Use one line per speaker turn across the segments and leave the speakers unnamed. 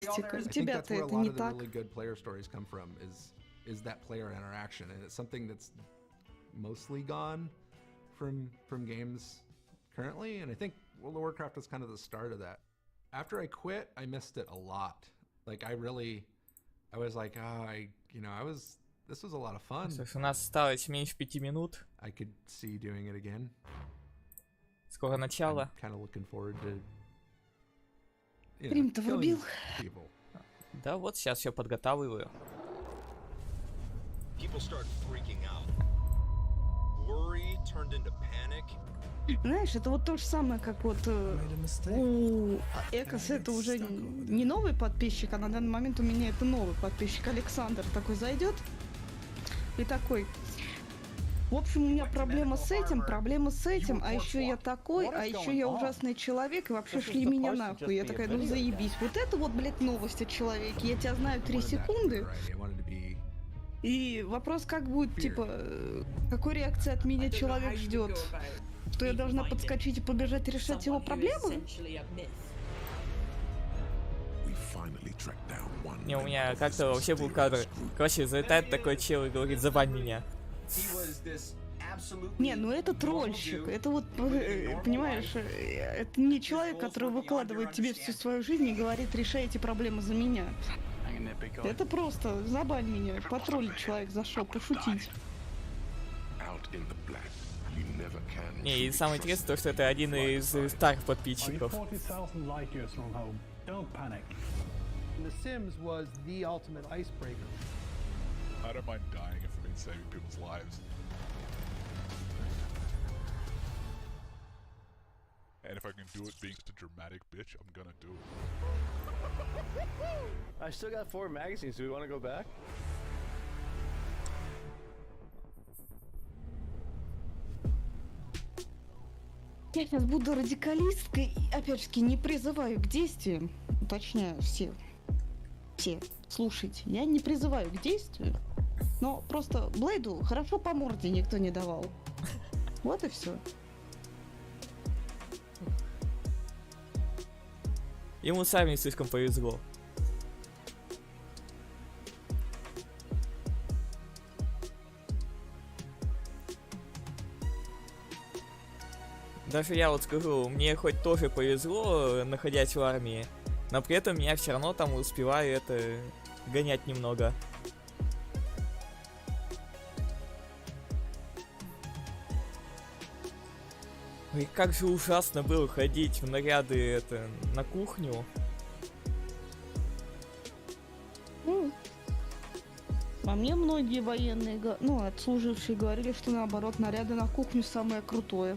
У тебя-то это не так.
Is that player interaction, and it's something that's mostly gone from games currently, and I think World of Warcraft was kind of the start of that. After I quit, I missed it a lot. Like I was like, this was a lot of fun.
У нас осталось меньше 5 минут.
I could see doing it again.
Скоро начало.
I'm kind of looking forward to.
Рим, ты врубил?
Да, вот сейчас все подготавливаю.
Знаешь, это вот то же самое, как вот у Экоса это уже не новый подписчик, а на данный момент у меня это новый подписчик. Александр такой зайдет и такой: в общем, у меня проблема с этим, а еще я такой, а еще я ужасный человек, и вообще шли меня нахуй. Я такая: ну заебись. Вот это вот, блядь, новость о человеке. Я тебя знаю 3 секунды. И вопрос как будет, типа, какой реакции от меня человек ждет? Что я должна подскочить и побежать решать его проблемы?
Не, у меня как-то вообще был кадр. Короче, залетает такой чел и говорит: забань меня.
Не, ну это тролльщик. Это вот, понимаешь, это не человек, который выкладывает тебе всю свою жизнь и говорит: решай эти проблемы за меня. Это просто забань меня, потроллить человек зашел, пошутить.
Не, и самое интересное то, что это один из старых подписчиков.
And if I can do it being such a dramatic bitch, I'm gonna do it.
I still got 4 magazines. Do we want to go back?
Я сейчас буду радикалисткой, и, опять же, не призываю к действиям, уточняю, все, слушайте, я не призываю к действию, но просто Блейду хорошо по морде никто не давал. Вот и все.
Ему сами слишком повезло. Даже я вот скажу, мне хоть тоже повезло, находясь в армии, но при этом меня все равно там успеваю это гонять немного. Ой, как же ужасно было ходить в наряды на кухню.
А мне многие военные, отслужившие говорили, что наоборот, наряды на кухню самое крутое.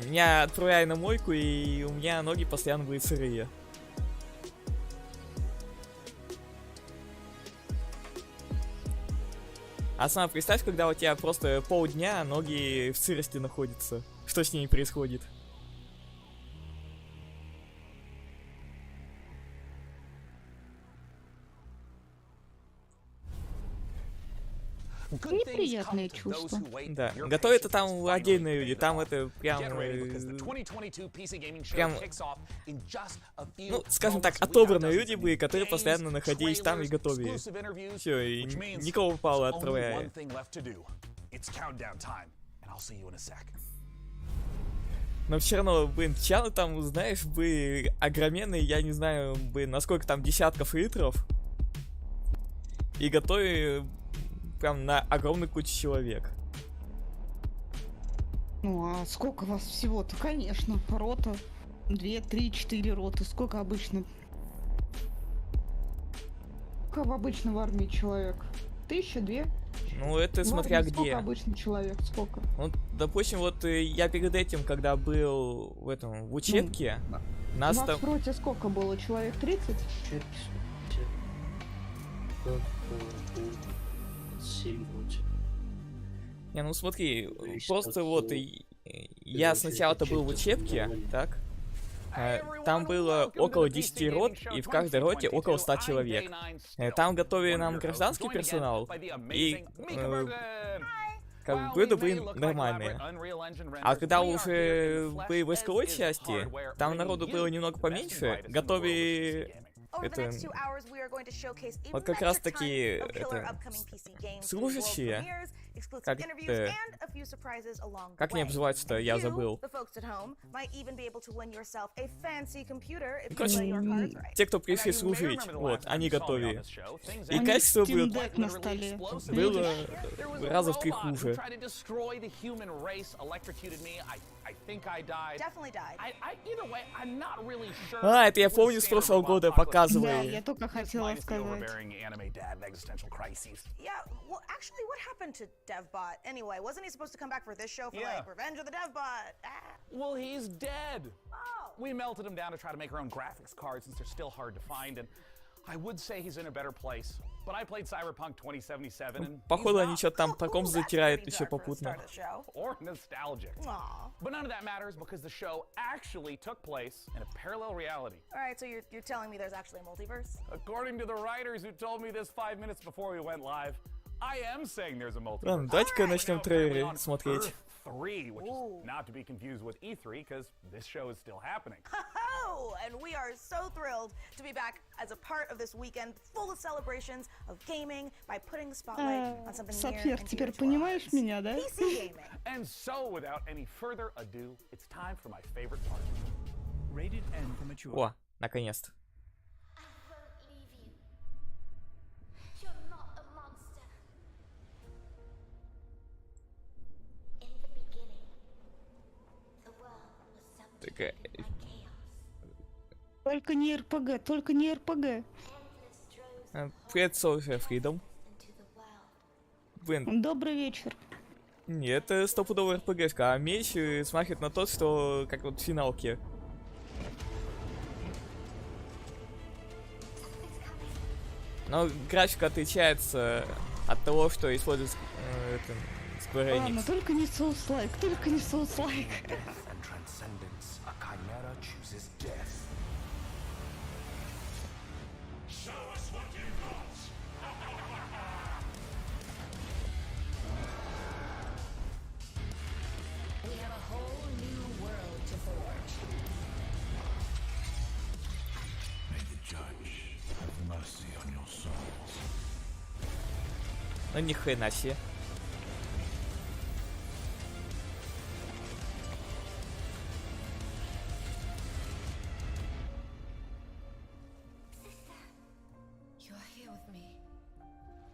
Меня отправляли на мойку, и у меня ноги постоянно были сырые. А сама представь, когда у тебя просто полдня ноги в сырости находятся. Что с ними происходит?
Неприятные чувства.
Да, готовят там отдельные люди, там это прям, ну, скажем так, отобранные люди были, которые постоянно находились там и готовили. Все, и никого попало отправляя. Но все равно, блин, чаны там, знаешь, были огроменные, я не знаю, блин, насколько там десятков литров. И готовили прям на огромную кучу человек.
Ну а сколько вас всего-то? Конечно, рота. 2, 3, 4 роты. Сколько обычно? Сколько обычно в армии человек? 1000, 2?
Ну это смотря
армии
где.
Сколько обычно человек? Сколько?
Ну, допустим, вот я перед этим, когда был в учебке, нас
у вас
там...
в роте сколько было? Человек 30?
Не, ну смотри, просто вот я сначала-то был в учебке, так? Там было около 10 рот, и в каждой роте около 100 человек. Там готовили нам гражданский персонал, и как бы были, блин, нормальные. А когда уже были войсковой части, там народу было немного поменьше, готовили Это вот как раз таки это служащие, как они обзываются-то, я забыл. Короче, те, кто пришли служить, вот, они готовили. И качество было раза в 3 хуже. А, это я помню с прошлого года
Да,
показывали.
я только хотела сказать.
Actually, what happened to DevBot? Anyway, wasn't he supposed to come back for this show for like Revenge of the DevBot?
Well, he's dead.
Oh.
We melted him down to try to make our own graphics cards since they're still hard to find, and I would say he's in a better place. But I played Cyberpunk 2077 and
Походу, они что-то там по ком затирают еще попутно.
or nostalgic.
Aw.
But none of that matters because the show actually took place in a parallel reality.
All right, so you're telling me there's actually a multiverse?
According to the writers who told me this 5 minutes before we went live, I am saying there's a multiverse.
Ладно, давайте-ка начнем трейлеры смотреть.
Earth 3, which is not to be confused with E3 because this show is still happening.
Oh, and we are so thrilled to be back as a part of this weekend full of celebrations of gaming by putting the spotlight on something near
Сапфир,
and dear
теперь
to our
понимаешь
hearts.
меня, да?
PC gaming.
And so, without any further ado, it's time for my favorite part.
Rated N for mature.
О, наконец-то.
I won't leave you. You're not a monster. In the beginning, the world was subject
Такая...
to my chaos.
Только не РПГ, только не РПГ.
Endless droves
Привет, Social Freedom.
into the world.
Блин,
Добрый вечер.
нет, это стопудовая РПГшка, а меч смахивает на тот, что как вот в финалке. Но графика отличается от того, что использует Square
Ладно,
Enix.
только не Souls-like, только не Souls-like.
and transcendence, a chimera chooses death.
We have a whole new world to forge.
May the judge have mercy on your souls.
Ну ни хрена себе.
You're here with me.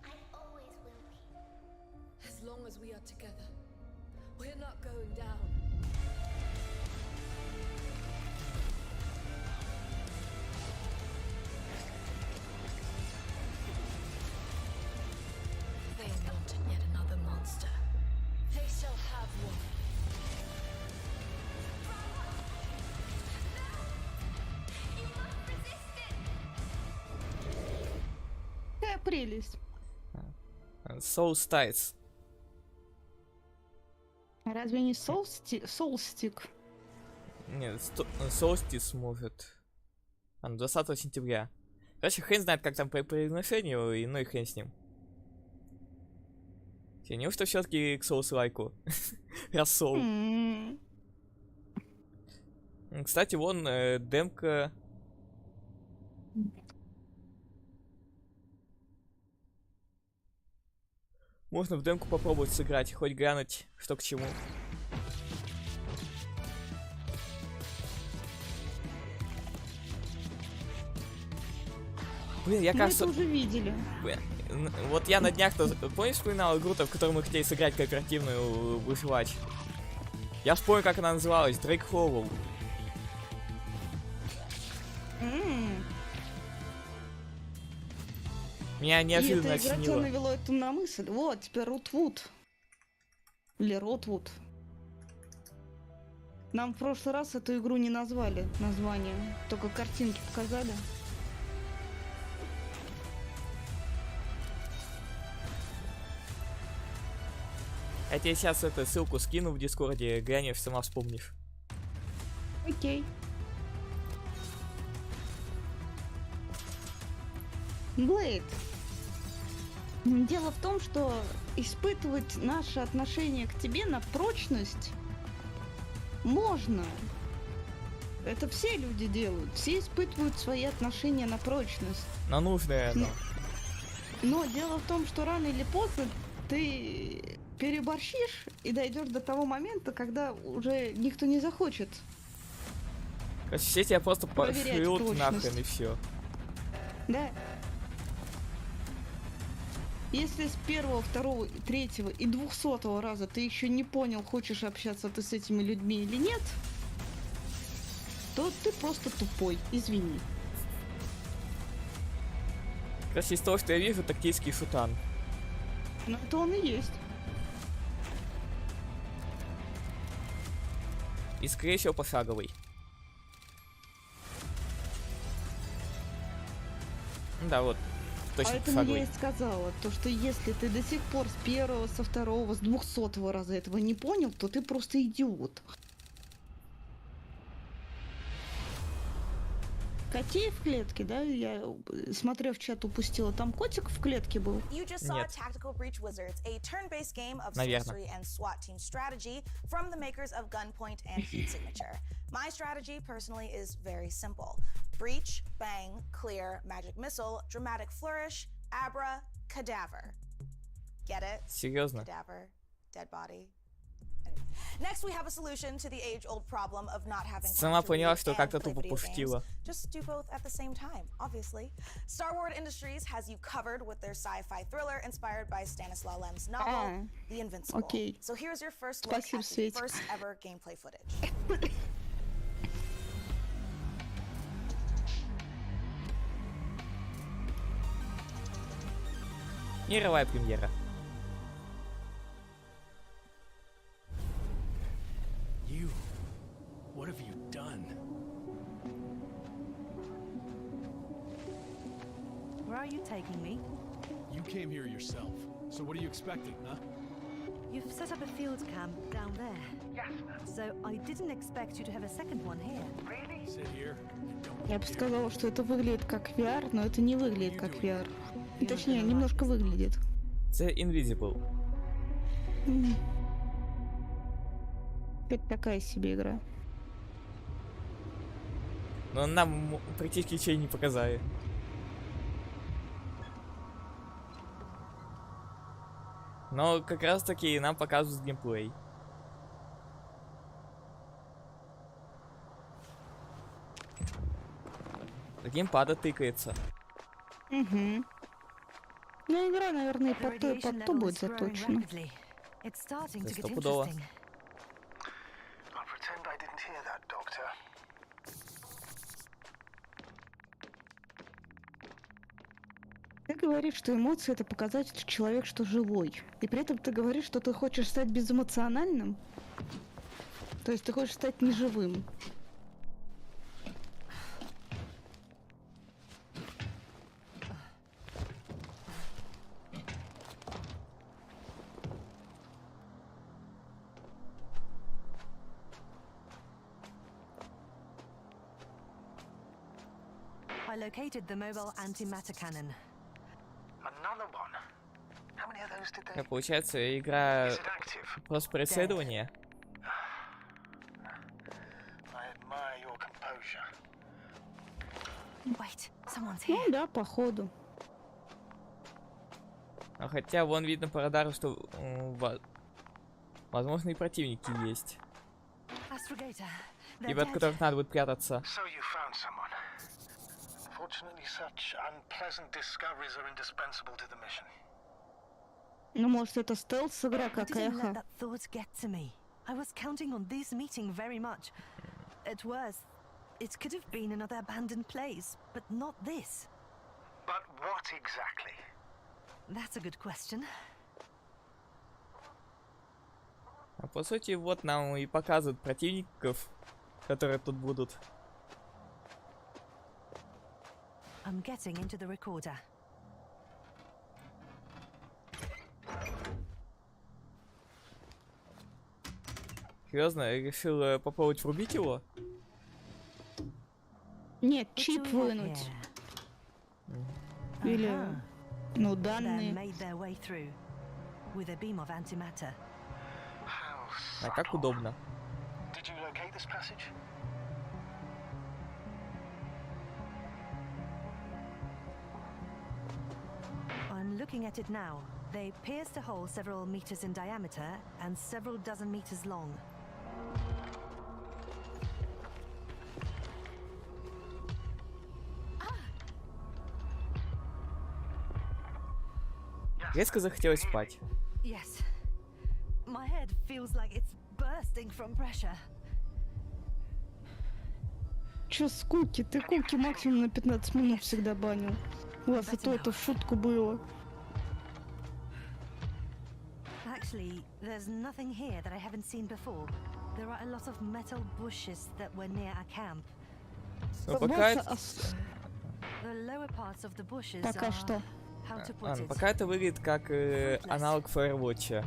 I always will be.
As long as we are together, we're not going down. They wanted yet another monster. They shall have one.
You must resist it.
Какая прелесть.
Soul Tides.
Разве не Soulstick?
Нет, Solstice может. 20 сентября. Короче, хрен знает, как там по произношению, и ну и хрен с ним. Неужто все-таки к Souls-лайку? Раз Soul. Кстати, вон демка. Можно в демку попробовать сыграть, хоть глянуть, что к чему. Блин, я
Мы
кажется...
это уже видели.
Блин, вот я на днях-то, помнишь, вспоминал игру-то, в которой мы хотели сыграть кооперативную выживач? Я вспомнил, как она называлась, Дрейк Холлоу. Меня неожиданно
И эта игра тебя
осенило.
навело это на мысль. Вот, теперь Рутвуд. Или Ротвуд. Нам в прошлый раз эту игру не назвали название, только картинки показали.
Я тебе сейчас эту ссылку скину в Дискорде, глянешь, сама вспомнишь.
Окей. Блейд. Дело в том, что испытывать наше отношение к тебе на прочность можно. Это все люди делают. Все испытывают свои отношения на прочность.
На нужное оно.
Но дело в том, что рано или поздно ты переборщишь и дойдешь до того момента, когда уже никто не захочет.
Короче, все тебя просто
Проверять
пошлют
прочность.
нахрен и все.
Да. Если с первого, второго, третьего и 200-го раза ты еще не понял, хочешь общаться ты с этими людьми или нет, то ты просто тупой, извини.
Короче, из того, что я вижу, тактический шутан.
Но это он и есть.
И, скорее всего, пошаговый. Да, вот. Точно
Поэтому
пошаговый.
я и сказала, то, что если ты до сих пор с первого, со второго, с 200-го раза этого не понял, то ты просто идиот. Котей в клетке, да? Я, смотря в чат, упустила. Там котик в клетке был?
You just saw
Нет.
Tactical Breach Wizards, a turn-based game of
Наверно.
sorcery and SWAT team strategy from the makers of Gunpoint and Heat Signature. My strategy, personally, is very simple. Breach, bang, clear, magic missile, dramatic flourish, abra, cadaver. Get it?
Серьезно?
Cadaver, dead body. Next, we have a solution to the age-old problem of not having
Сама
time to
поняла,
read
что
and
как-то
play
тупо
video games.
пошутила.
Just do both at the same time, obviously. Star Wars Industries has you covered with their sci-fi thriller inspired by Stanislaw Lem's novel, The Invincible.
Окей.
So here's your first look
Спасибо,
at the
Светик.
first ever gameplay footage.
Мировая премьера.
You. What have you done?
Where are you taking me?
You came here yourself. So what are you expecting, huh?
You've set up a field camp down there.
Yes, ma'am.
So I didn't expect you to have a second one here.
Really?
Sit here and don't
Я бы
dare
сказала, что это выглядит как VR, но это не выглядит как VR. Точнее, немножко выглядит.
The Invisible.
Это такая себе игра.
Но нам практически ничего не показали. Но как раз таки нам показывают геймплей. Геймпада тыкается.
Угу. Ну, игра, наверное,
The
под то и
radiation
под то
level
будет
is growing
заточена.
rapidly. It's starting to get
Стопудово.
interesting.
I'll pretend I didn't hear that, Doctor.
Ты говоришь, что эмоции — это показатель, что человек, что живой. И при этом ты говоришь, что ты хочешь стать безэмоциональным. То есть ты хочешь стать неживым.
I located the mobile antimatter cannon.
Another one. How many of those did they...
Как получается, игра
Is it active?
просто преследование.
I admire your composure.
Wait, someone's
Ну
here.
да, походу.
А хотя вон видно по радару, что возможно и противники есть.
Astrogator.
И
They're
от
dead.
которых надо будет прятаться.
So you found someone. Fortunately, such unpleasant discoveries are indispensable to the mission.
Ну, может, это стелс-игра,
I
как
didn't let
эхо.
that thought get to me. I was counting on this meeting very much. At worst, it could have been another abandoned place, but not this.
But what exactly?
That's a good question.
А по сути, вот нам и показывают противников, которые тут будут.
I'm getting into the recorder.
Серьезно, решил попробовать врубить его?
Нет,
What
чип
do we have
вынуть.
here?
Или,
Uh-huh.
ну,
They
данные.
made their way through with a beam of antimatter.
How
А как
subtle.
удобно.
Did you locate this passage?
looking at it now. They pierced a hole several meters in diameter and several dozen meters long.
Резко захотелось спать.
Yes. My head feels like it's bursting from pressure.
Чё с Куки? Ты Куки максимум на 15 минут всегда банил. У вас и то это в шутку было.
Actually, there's nothing here that I haven't seen before. There are a lot of metal bushes that were near our camp.
Ну, пока это...
The lower parts of the bushes
Пока
are...
что.
How to put it?
Пока это выглядит как аналог Firewatch.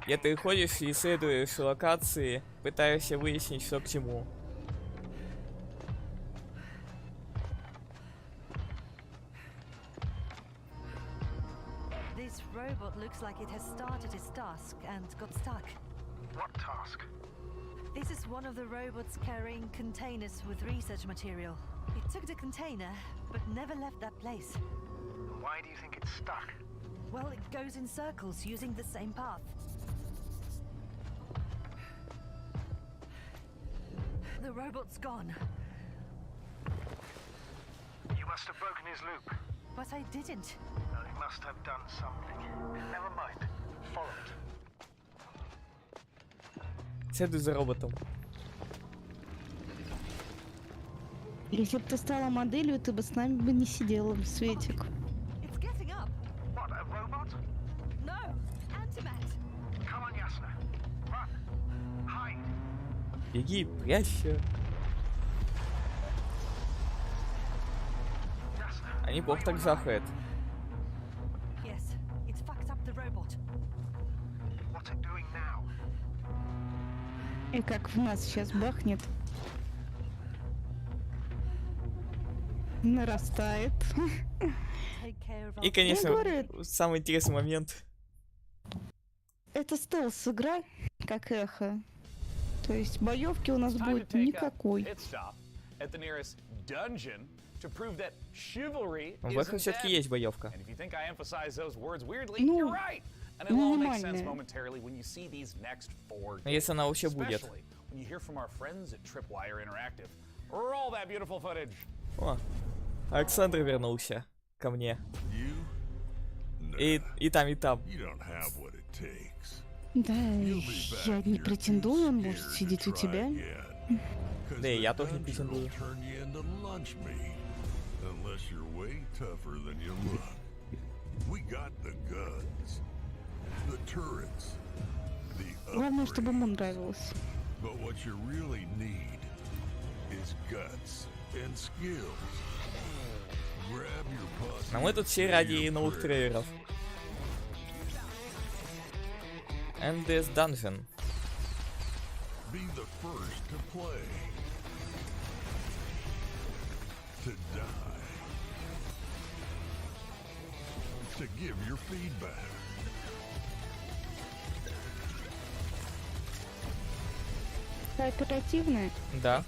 Где ты ходишь и исследуешь локации, пытаешься выяснить, что к чему.
This robot looks like it has started its task and got stuck.
What task?
This is one of the robots carrying containers with research material. It took the container, but never left that place.
Why do you think it's stuck?
Well, it goes in circles using the same path. The robot's gone.
You must have broken his loop.
But I didn't.
No, he must have done something. Never mind. Follow it.
Следуй за роботом.
Если бы ты стала моделью, ты бы с нами бы не сидела, Светик.
It's getting up.
What, a robot?
No, antimat.
Come on, Yasna. Run. Hide.
Беги, прячься. А неплохо так жахает.
Yes, it's fucked up the robot.
What's it doing now?
И как в нас сейчас бахнет. Нарастает.
Take care of our...
И, конечно,
Я говорю,
самый интересный момент.
это стелс-игра, как эхо. То есть боевки у нас
It's time to
будет
take a
никакой.
pit stop at the nearest dungeon to prove that chivalry
В эхо
isn't
все-таки
dead.
есть боевка.
And if you think I emphasize those words weirdly,
Ну,
you're right. And it'll all make sense
минимальная.
momentarily when you see these next 4
Но если она вообще будет.
Especially when you hear from our friends at Tripwire Interactive. Roll that beautiful footage.
О, Александр вернулся ко мне.
You?
И там, и там.
You don't have what it takes.
Да,
You'll be
я
back
не
here
претендую, он
too
может
scared
сидеть
to
у
try
тебя.
again. 'Cause
Да и
the
я тоже не
dungeon
претендую.
will turn you into lunch meat, unless you're way tougher than you look. We got the guns, the turrets, the
Главное, чтобы ему
upgrades.
нравилось.
But what you really need is guts and skills. Grab your posse
А мы тут все
and
ради
your
новых
friends.
трейлеров. And this dungeon.
Be the first to play. To die. To give your feedback.
Кооперативная?
Да.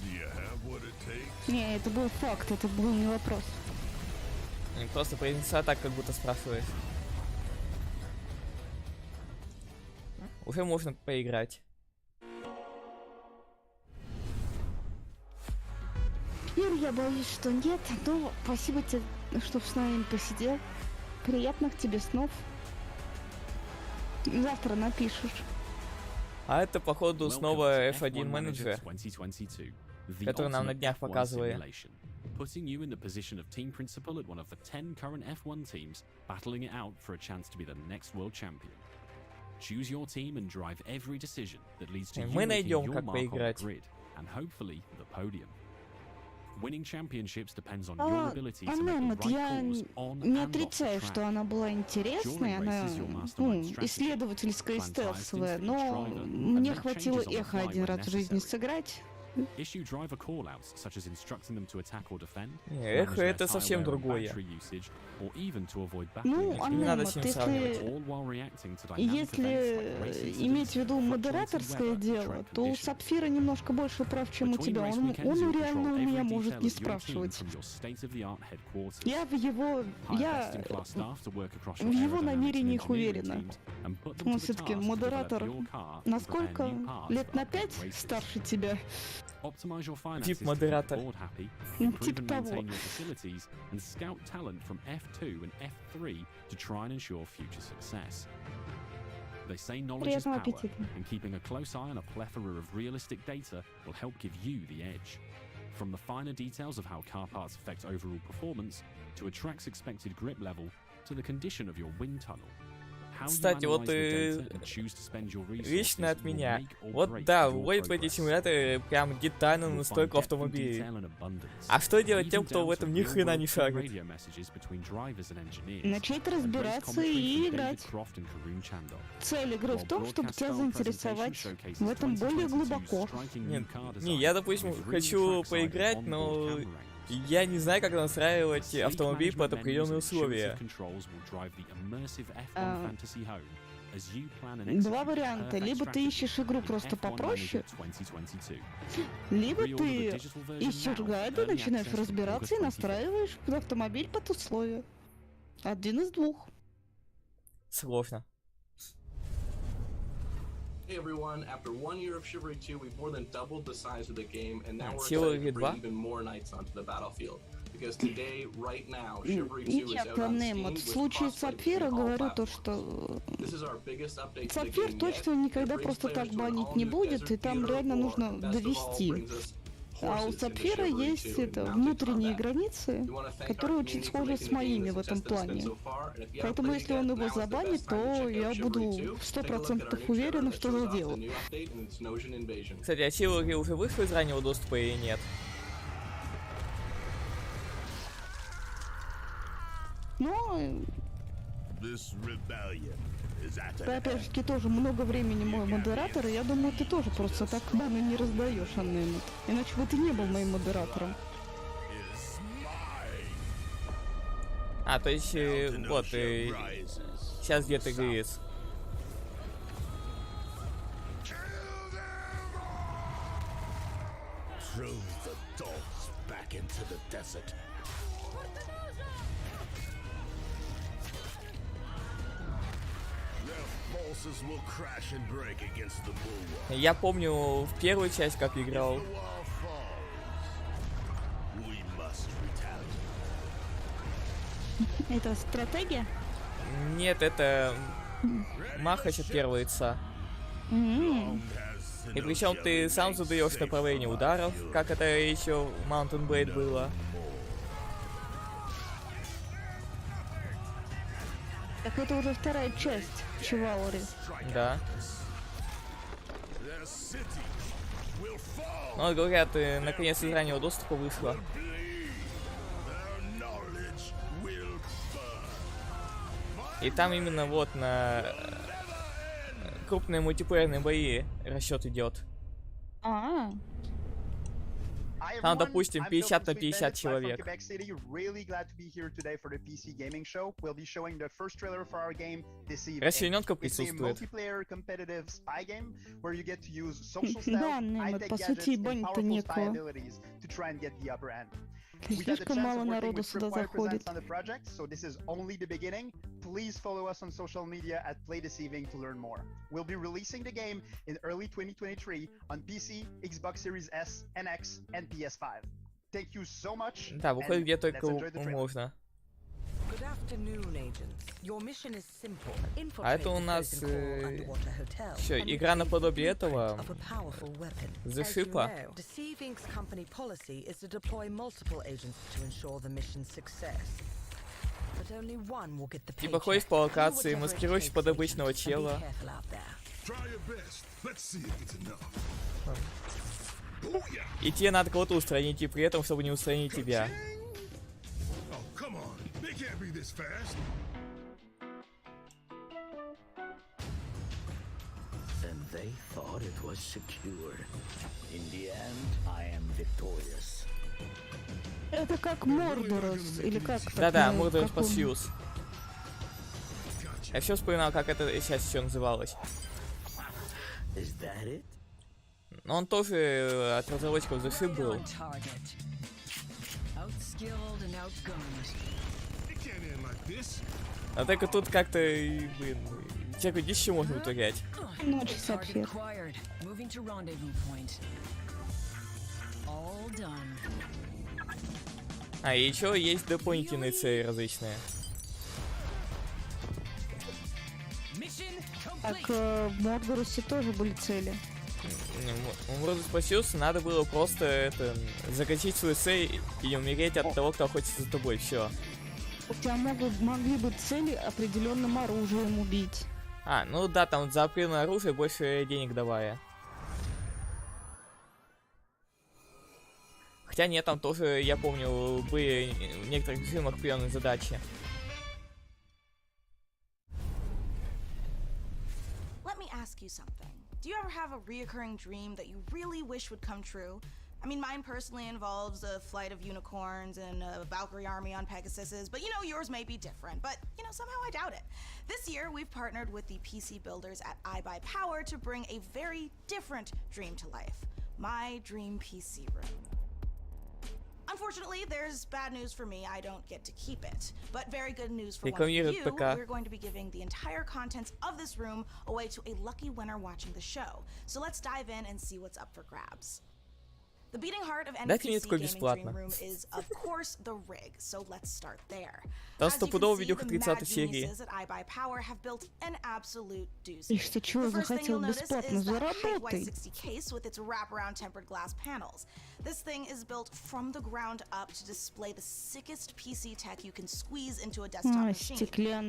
Do you have what it takes?
Не, это был факт, это был не вопрос.
Просто произнесла так, как будто спрашиваешь. Уже можно поиграть.
Теперь я боюсь, что нет, но спасибо тебе, что с нами посидел. Приятных тебе снов. Завтра напишешь.
А это, походу, снова F1 менеджер, который нам на днях показывали.
Putting you in the position of team principal at one of the 10 current F1 teams, battling it out for a chance to be the next world champion. Choose your team and drive every decision that leads to you
Мы
making
найдем,
your
как
mark on the
поиграть.
grid, and hopefully the podium. Winning championships depends on your ability to make
Она,
the
я
right calls on
не
and off the
отрицаю,
track.
что она была интересной, она исследовательская и стелсовая, но мне хватило эхо один раз в жизни сыграть.
Issue driver callouts, such as instructing them to attack or defend,
Эх, это совсем другое.
or even to avoid
Ну,
battling
Не надо
Анема,
с ним сравнивать.
all while reacting to dynamic
если
events like race
иметь в
incidents,
виду
fluctuating
модераторское
weather, and
дело,
track
то у
conditions.
Сапфира немножко больше прав, чем у
Between
тебя.
race
Он
weekends, you'll
реально
control
у меня
every
может
detail
не
of your team
спрашивать.
from your state-of-the-art headquarters.
Я в его...
Hire
Я
best-in-class staff to work across
в
your
его
aerodynamics and
намерениях
engineering
уверена.
teams and put them
Он
to the
все-таки
task to
модератор.
develop your car and
Насколько?
prepare new parts
Лет
for
на
upcoming
5
races.
старше тебя.
Optimize your finances
Тип
to keep
модератор.
the board happy,
Ну,
improve
типа
and
того.
maintain your facilities, and scout talent from F2 and F3 to try and ensure future success. They say knowledge is
Приятного
power,
аппетита.
and keeping a close eye on a plethora of realistic data will help give you the edge. From the finer details of how car parts affect overall performance, to a track's expected grip level, to the condition of your wind tunnel. How you
Кстати, вот
analyze the data and choose to spend your resources
лично от
will
меня.
make or
Вот
break
да,
your
вводят в эти
progress.
симуляторы прям детально
You'll
настройку
find depth and
автомобилей.
detail in abundance,
А что делать тем,
even
кто в
down to
этом ни хрена не
real-world
шарит?
radio messages between drivers and engineers,
Начать
and race
разбираться
commentary
и
from David
играть.
Croft and Karun Chandler.
Цель игры в
While
том, чтобы тебя
broadcast-style
заинтересовать
presentation
в этом
showcases
более
2022's
глубоко.
striking
Нет,
new car
не,
design
я, допустим,
with real
хочу
trackside
поиграть,
onboard
но
camera
я не знаю, как настраивать
Sleek
автомобиль под
management
определенные
menus and
условия.
intuitive controls will drive the immersive F1
А,
fantasy home as you plan and
Два
execute
варианта.
perfect
Либо ты
strategy
ищешь игру
in
просто
F1
попроще,
Manager 2022.
либо
Pre-order the
ты
digital version
ищешь
now,
гайды,
early
начинаешь
access from
разбираться и
August 25th.
настраиваешь автомобиль под условия. Один из двух.
Сложно.
Hey everyone, after 1 year of Chivalry 2, we've more than doubled the size of the game, and now we're
Chivalry
excited to bring
2?
even more knights onto the battlefield. Because today, right now, Chivalry 2 is
Нет,
out on Steam
Анема, в
with
случае
crossplay
Сапфира
between all
говорю то,
platforms.
что
This is our biggest update to the
Сапфир
game
точно
yet.
никогда
It brings
просто
players
так
to an
банить не
all-new
будет, и
desert
там
theater
реально
of war,
нужно
and best of all,
довести.
brings us
А у
horses into
Сапфира
Chivalry
есть
2
это
and mounted
внутренние
combat.
границы,
We wanna thank our
которые очень
community for
схожи
making
с
the game
моими
the
в этом
success that it's been
плане.
so far, and if you haven't
Поэтому
played
если
it
он
yet,
его
now is the
забанит,
best time to
то
check out
я
Chivalry
буду
2.
100%
Take a look at our new
уверена,
trailer
что
that shows off
задел.
the new update and its Nosian invasion.
Кстати, а Chivalry уже вышел из раннего доступа или нет?
Но
This rebellion is at
ты
an
опять
end.
же тоже много времени мой модератор, и я думаю, ты тоже просто так баны не раздаешь, Аннема. Иначе бы ты не был моим модератором.
А, то есть, вот, сейчас где-то говорится.
Drove the dogs back into the desert. Their forces will crash and break against the bulwark.
Я помню в первую часть, как играл.
The wall falls. We must retaliate.
Это стратегия?
Нет, это махач от первого лица. И причем ты сам задаешь направление ударов, как это еще в Mountain Blade было.
Так это уже вторая часть Chivalry.
Да.
Their city will fall.
Ну, вот говорят, наконец из раннего доступа вышло.
Their knowledge will burn.
И там именно вот на крупные мультиплеерные бои расчет идет. Там, допустим, 50 на 50 человек. Расчлененка присутствует.
Да, Аннема, по сути, и банить-то некого. Слишком мало народу сюда заходит.
Please follow us on social media at PlayDeceiving to learn more. We'll be releasing the game in early 2023 on PC, Xbox Series S and X, and PS5. Thank you so much.
Да, выходит где только
let's enjoy the trailer.
можно.
Good afternoon, agents. Your mission is simple.
А это у нас что, игра наподобие этого? The Ship'a.
Deceiving's company policy is to deploy multiple agents to ensure the mission's success. But only one will get the
Типа ходишь по локации, маскируешь под обычного чела. И тебе надо кого-то устранить, и при этом, чтобы не устранить тебя.
They thought it was secure. In the end, I am victorious.
Это как Мордорос, или как?
Да-да, Мордорос Пассиус. Я все вспоминал, как это сейчас еще называлось. Но он тоже от разработчиков The Ship был. А только тут как-то, блин, всякую дичь можно вытворять.
Ночь сапфир.
А, и еще есть дополнительные цели различные.
Так, в Мордоросе тоже были цели.
У Мордорос Пассиус надо было просто закатить свою цель и умереть от того, кто охотится за тобой, все.
У тебя могли быть цели определенным оружием убить.
А, ну да, там за определенное оружие больше денег давая. Хотя нет, там тоже, я помню, были в некоторых фильмах определенные задачи.
Let me ask you something. Do you ever have a reoccurring dream that you really wish would come true? I mean, mine personally involves a flight of unicorns and a Valkyrie army on Pegasuses, but you know, yours may be different, but you know, somehow I doubt it. This year, we've partnered with the PC builders at iBuyPower to bring a very different dream to life. My dream PC room. Unfortunately, there's bad news for me. I don't get to keep it. But very good news for one of you. We're going to be giving the entire contents of this room away to a lucky winner watching the show. So let's dive in and see what's up for grabs. The beating heart of any PC gaming dream room is, of course, the rig. So let's start there. As you can see, the mad geniuses at iBuyPower have built an absolute doozy. The first thing you'll notice is the height Y60 case with its wraparound tempered glass panels. This thing is built from the ground up to display the sickest PC tech you can squeeze into a desktop machine.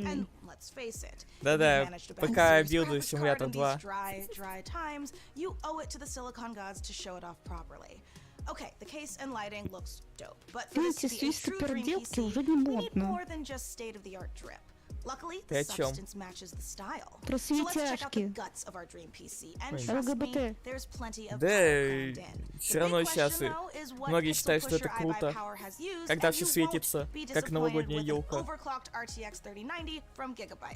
And let's face it,
да-да, пока билды симулятор 2.
Dry times, you owe it to the silicon gods to show it off properly. Okay, the case and lighting looks dope, but for this to be a true dream PC, we need more than just state-of-the-art drip. Luckily, the substance matches the style. So let's check out the guts of our dream PC. And trust me, there's plenty of crammed in.
Все равно сейчас многие считают, что это круто, когда все светится, как новогодняя елка.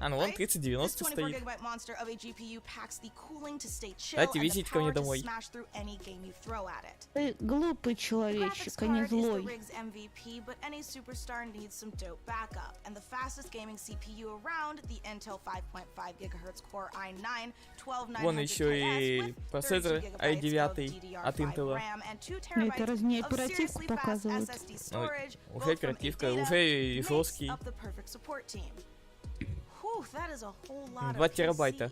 А, ну вон 3090 стоит. Давайте везите ко мне домой.
Ты глупый человечек, а не злой.
Around the Intel 5.5 GHz Core i9
Вон еще и процессор i9 от Intel.
Это раз не оперативку показывают.
Ну, уже оперативка, уже и жесткий. 2 терабайта.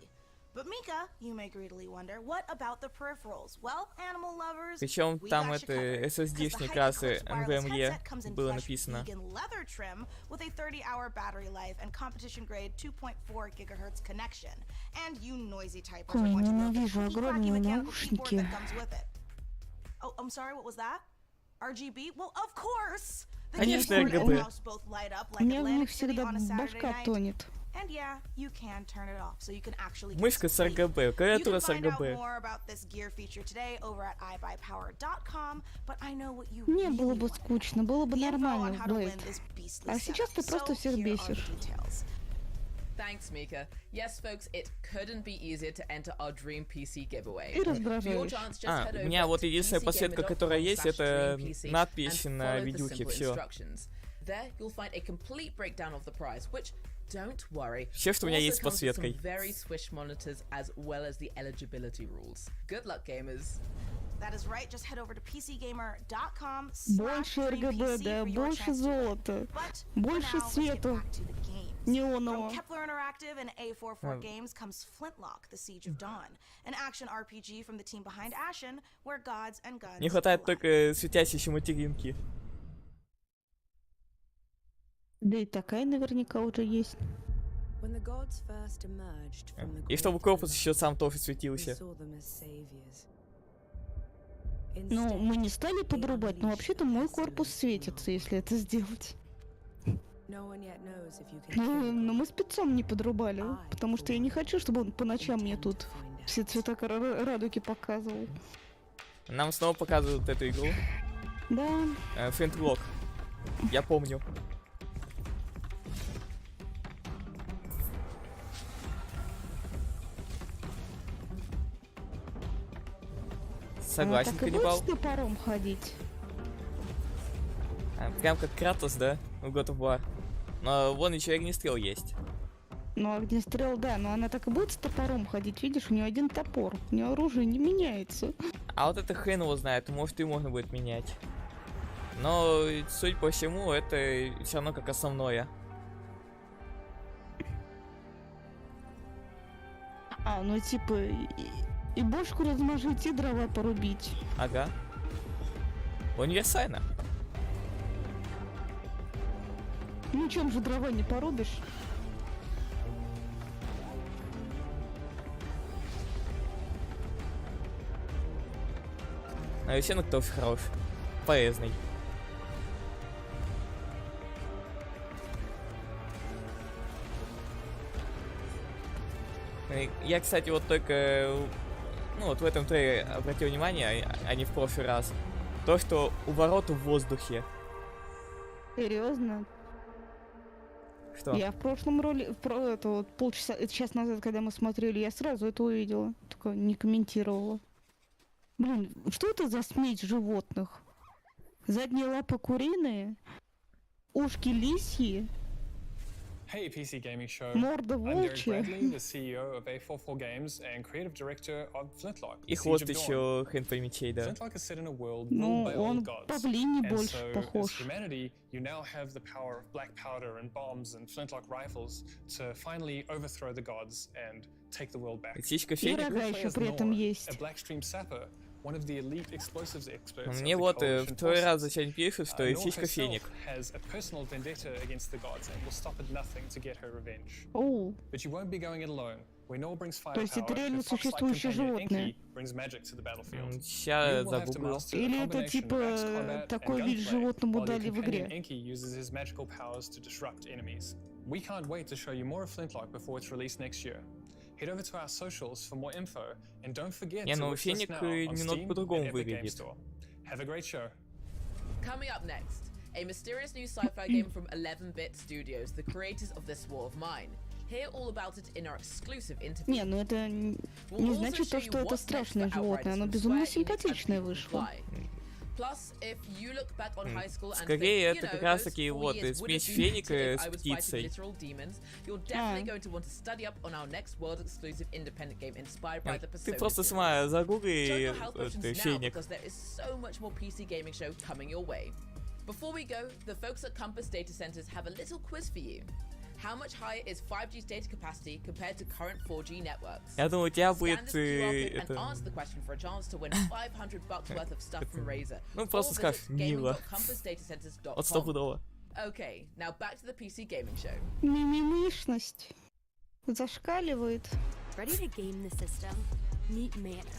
Причем там это SSD-шник раз NVMe было написано.
Ой, ненавижу огромные наушники.
Конечно, RGB.
У меня в них всегда башка тонет.
Мышка с RGB, клавиатура с RGB.
Мне было бы скучно, было бы нормально, Блейд. А сейчас ты просто всех бесишь.
Thanks, Mika. Yes, folks, it couldn't be easier to enter our Dream PC giveaway.
И раздражаешь.
А, у меня вот единственная подсветка, которая есть, это надпись на видюхе, все.
There you'll find a complete breakdown of the price, which, don't worry,
все, что у меня есть с подсветкой.
Very swish monitors as well as the eligibility rules. Good luck, gamers.
That is right. Just head over to pcgamer.com.
Больше RGB, да, больше золота, больше света неонового.
From Kepler Interactive and A44 Games comes Flintlock: The Siege of Dawn, an action RPG from the team behind Ashen, where gods and guns.
Не хватает только светящейся материнки.
Да и такая наверняка уже есть.
И чтобы корпус еще сам тоже светился.
Ну, мы не стали подрубать, но вообще-то мой корпус светится, если это сделать. Но мы спецом не подрубали, потому что я не хочу, чтобы он по ночам мне тут Все цвета радуги показывал.
Нам снова показывают эту игру.
Да.
Флинтлок. Я помню. Согласен,
так и
каннибал.
будет с топором ходить?
Прям как Кратос, да? В God of War. Но вон еще и огнестрел есть.
Ну, огнестрел, да, но она так и будет с топором ходить. Видишь, у нее один топор. У нее оружие не меняется.
А вот это хрен его знает, может и можно будет менять. Но, судя по всему, это все равно как основное.
Ну типа, и бошку размажить, и дрова порубить.
Ага. Универсально.
Ну чем же дрова не порубишь?
А еще тоже хорош. Полезный. Я, кстати, вот только... Ну, вот в этом трейлере обратил внимание, а не в прошлый раз. То, что у ворот в воздухе.
Серьезно?
Что?
Я в прошлом это вот час назад, когда мы смотрели, я сразу это увидела. Только не комментировала. Блин, что это за смесь животных? Задние лапы куриные, ушки лисьи,
Hey PC Gaming Show.
морда
I'm Derek
волчья.
Bradley, the CEO of A44 Games and creative director of Flintlock.
И
Siege
хвост
of Dawn.
еще хрен пойми чей, да.
Flintlock is set in a world
Ну,
ruled by
он
old gods.
павлине
And
больше
so, as
похож.
humanity, you now have the power of black powder and bombs and flintlock rifles to finally overthrow the gods and take the world back.
Птичка
И
Феник.
рога еще при этом есть.
A Blackstream sapper, one of the elite explosives experts of
Мне
the
вот
Coalition
второй раз
forces.
за сегодня пишут, что
Nor
птичка Феник.
herself has a personal vendetta against the gods and will stop at nothing to get her revenge.
Оу.
But you won't be going it alone. We know brings
То есть это
firepower,
реально
and fox-like
существующее
companion
животное.
Enki brings magic to the battlefield.
Ща
You will have to
загуглю.
master a
Или это
combination of
типа
axe combat
такой
and
вид
gunplay,
животному
while your
дали в игре?
companion Enki uses his magical powers to disrupt enemies. We can't wait to show you more of Flintlock before it's released next year. Head over to our socials for more info, and don't forget
Не,
to
ну
watch this
Феник
now on
немного
Steam
по-другому
and Epic Game
выглядит.
Store. Have a great show.
Coming up next, a mysterious new sci-fi game from 11-bit Studios, the creators of This War of Mine. Hear all about it in our exclusive interview.
Не, ну это не значит то, что это страшное животное. Оно безумно симпатичное вышло.
Plus, if you look back on high school and
Скорее,
think,
это
you
как
know,
раз
those
таки
4
вот
years would have
смесь
been
Феника
better if
с
I was fighting
птицей.
literal demons, you're definitely going to want to study up on our next world exclusive independent game inspired by the
Ты
Persona
просто
series.
сама загугли
Check your health potions now
Феник.
because there is so much more PC gaming show coming your way. Before we go, the folks at Compass Data Centers have a little quiz for you. How much higher is 5G's data capacity compared to current 4G networks?
Я думаю, у тебя
Scan
будет
this QR code and
это...
answer the question for a chance to win $500 worth of stuff from Razer.
Ну просто
Or
скажешь,
visit
мило. Вот
gaming.compassdatacenters.com.
стопудово.
Okay, now back to the PC gaming show.
Мимимишность зашкаливает.
Ready to game the system? Meet Mana.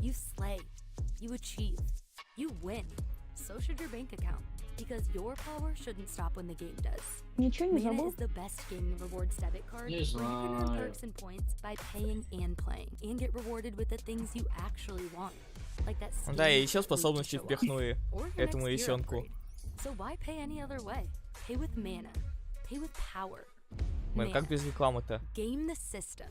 You slay. You achieve. You win. So should your bank account. Because your power shouldn't stop when the game does.
Ничего не
Mana
забыл?
is the best gaming rewards debit card where you can earn perks and points by paying and playing, and get rewarded with the things you actually want, like that.
Да, и еще способности впихнули этому лисенку.
So why pay any other way? Pay with Mana. Pay with power.
Блин, как без рекламы-то?
Game the system.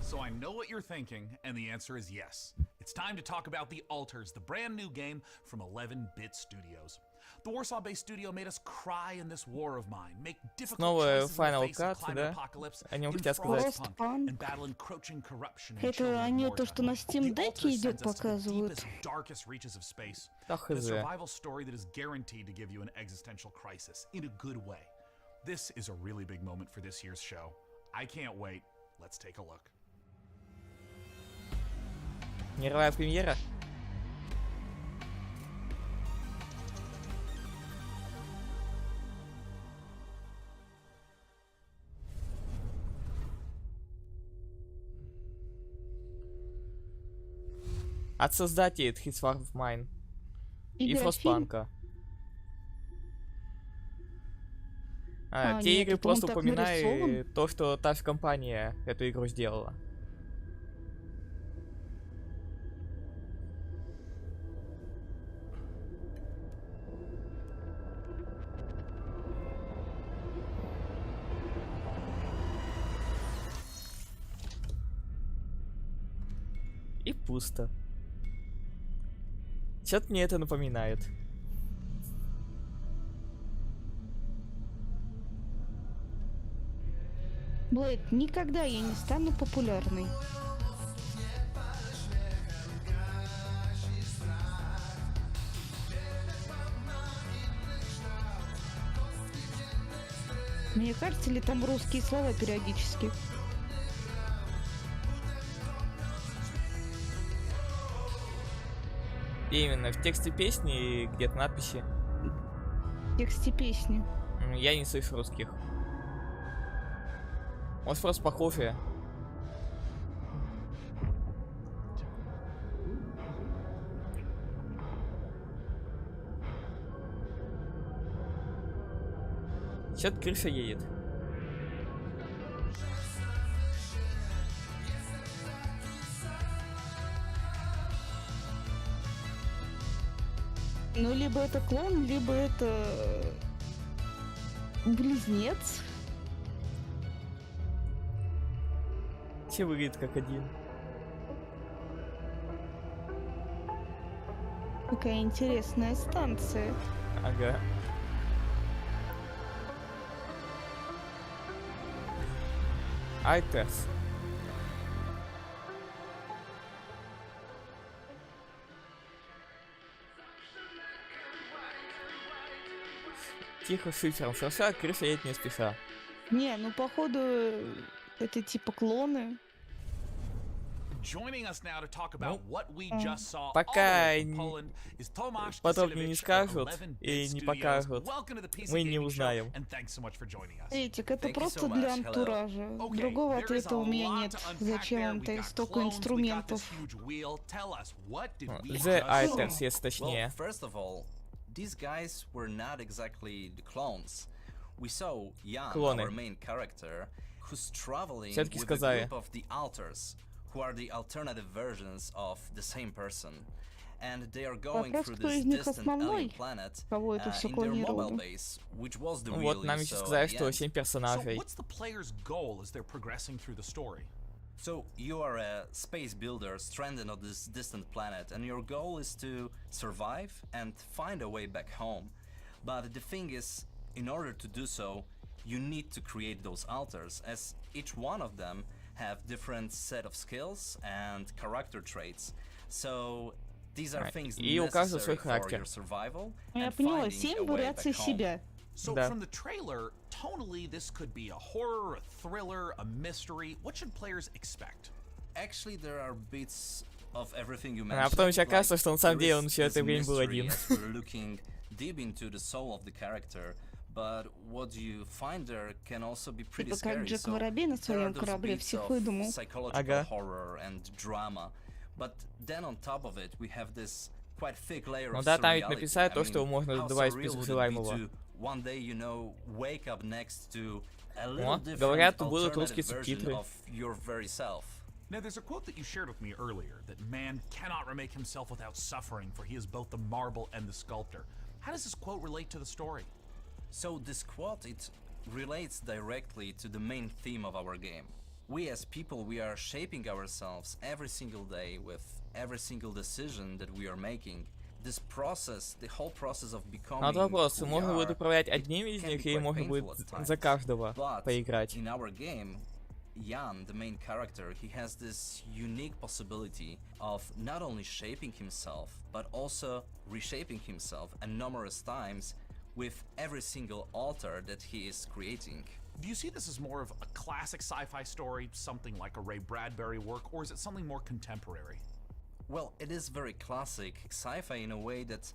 So I know what you're thinking, and the answer is yes. It's time to talk about The Alters, the brand new game from 11-bit Studios. The Warsaw-based studio made us cry in this war of mine, make difficult
Снова
choices in the
Final
face of
Cut,
climate
да?
apocalypse,
О нем
in
хотят сказать.
Frostpunk, and battle encroaching corruption and
Это
children of
они
Mordor.
то, что на Steam
The
Deck
Alters
идет,
sends us to the
показывают.
deepest, darkest reaches of space.
Да
A
хз.
survival story that is guaranteed to give you an existential crisis in a good way. This is a really big moment for this year's show. I can't wait. Let's take a look.
Мировая премьера? От создателей His War of Mine и
Игра,
Фростпанка. Те
нет,
игры
это он
просто
так
упоминаю
нарисован?
то, что та же компания эту игру сделала. И пусто. Что-то мне это напоминает.
Блэйд, никогда я не стану популярной. Мне кажется, ли там русские слова периодически?
Именно в тексте песни и где-то надписи.
В тексте песни.
Я не слышу русских. Вот просто по кофе. Что-то крыша едет.
Ну, либо это клон, либо это близнец.
Все выглядит как один.
Какая интересная станция.
Ага. Айтес. Тихо шифером шоссе, крыша едет не спеша.
Не, ну походу это типа клоны.
Пока подробнее не скажут и не покажут, мы не узнаем.
Этик, это просто для антуража. Другого ответа у меня нет. Зачем им столько инструментов?
The Iters, если точнее.
These guys were not exactly the clones. We saw Jan,
Клоны.
our main character, who's traveling
Все-таки
with a
сказали.
group of the alters, who are the alternative versions of the same person. And they are going
Вопрос,
through
кто
this
из них
distant
основной,
alien planet
кого это все
in their mobile
клонировало.
base, which was the
Вот
real
нам
you
еще
saw
сказали,
at the
что
end.
7 персонажей.
What's the player's goal as they're progressing through the story?
So you are a space builder stranded on this distant planet, and your goal is to survive and find a way back home. But the thing is, in order to do so, you need to create those alters, as each one of them have different set of skills and character traits. So these are things
И у каждого свой
necessary for
характер.
your survival
Я
and
поняла,
finding a
7
way
вариаций
back home.
себя.
So
Да.
from the trailer, tonally this could be a horror, a thriller, a mystery. What should players expect?
Actually, there are bits of everything you mentioned.
А потом еще окажется, что на самом деле он
there
все
is
это
this
время был
mystery
один.
as we're looking deep into the soul of the character, but what you find there can also be pretty
Типа как
scary.
Джек
So
Воробей на
there are
своем
those
корабле
bits
всех
of
выдумал.
psychological
Ага.
horror and drama, but then on top of it, we have this quite thick layer
Ну
of
да, там ведь
surreality.
написать
I
то, что
mean,
можно
how
добавить в
surreal
список
would it be
желаемого.
to one day, you know, wake up next to a little
О,
different
говорят, будут
alternative
русские
version
субтитры.
of your very self.
Now, there's a quote that you shared with me earlier that man cannot remake himself without suffering, for he is both the marble and the sculptor. How does this quote relate to the story?
So this quote, it relates directly to the main theme of our game. We as people, we are shaping ourselves every single day with every single decision that we are making. This process, the whole process of becoming
Вот вопрос,
who we
можно будет
are,
управлять
it
одним из
can
них,
be
или
quite
можно будет
painful at times.
за каждого
But
поиграть.
in our game, Jan, the main character, he has this unique possibility of not only shaping himself, but also reshaping himself and numerous times with every single altar that he is creating.
Do you see this as more of a classic sci-fi story, something like a Ray Bradbury work, or is it something more contemporary?
Well, it is very classic sci-fi in a way that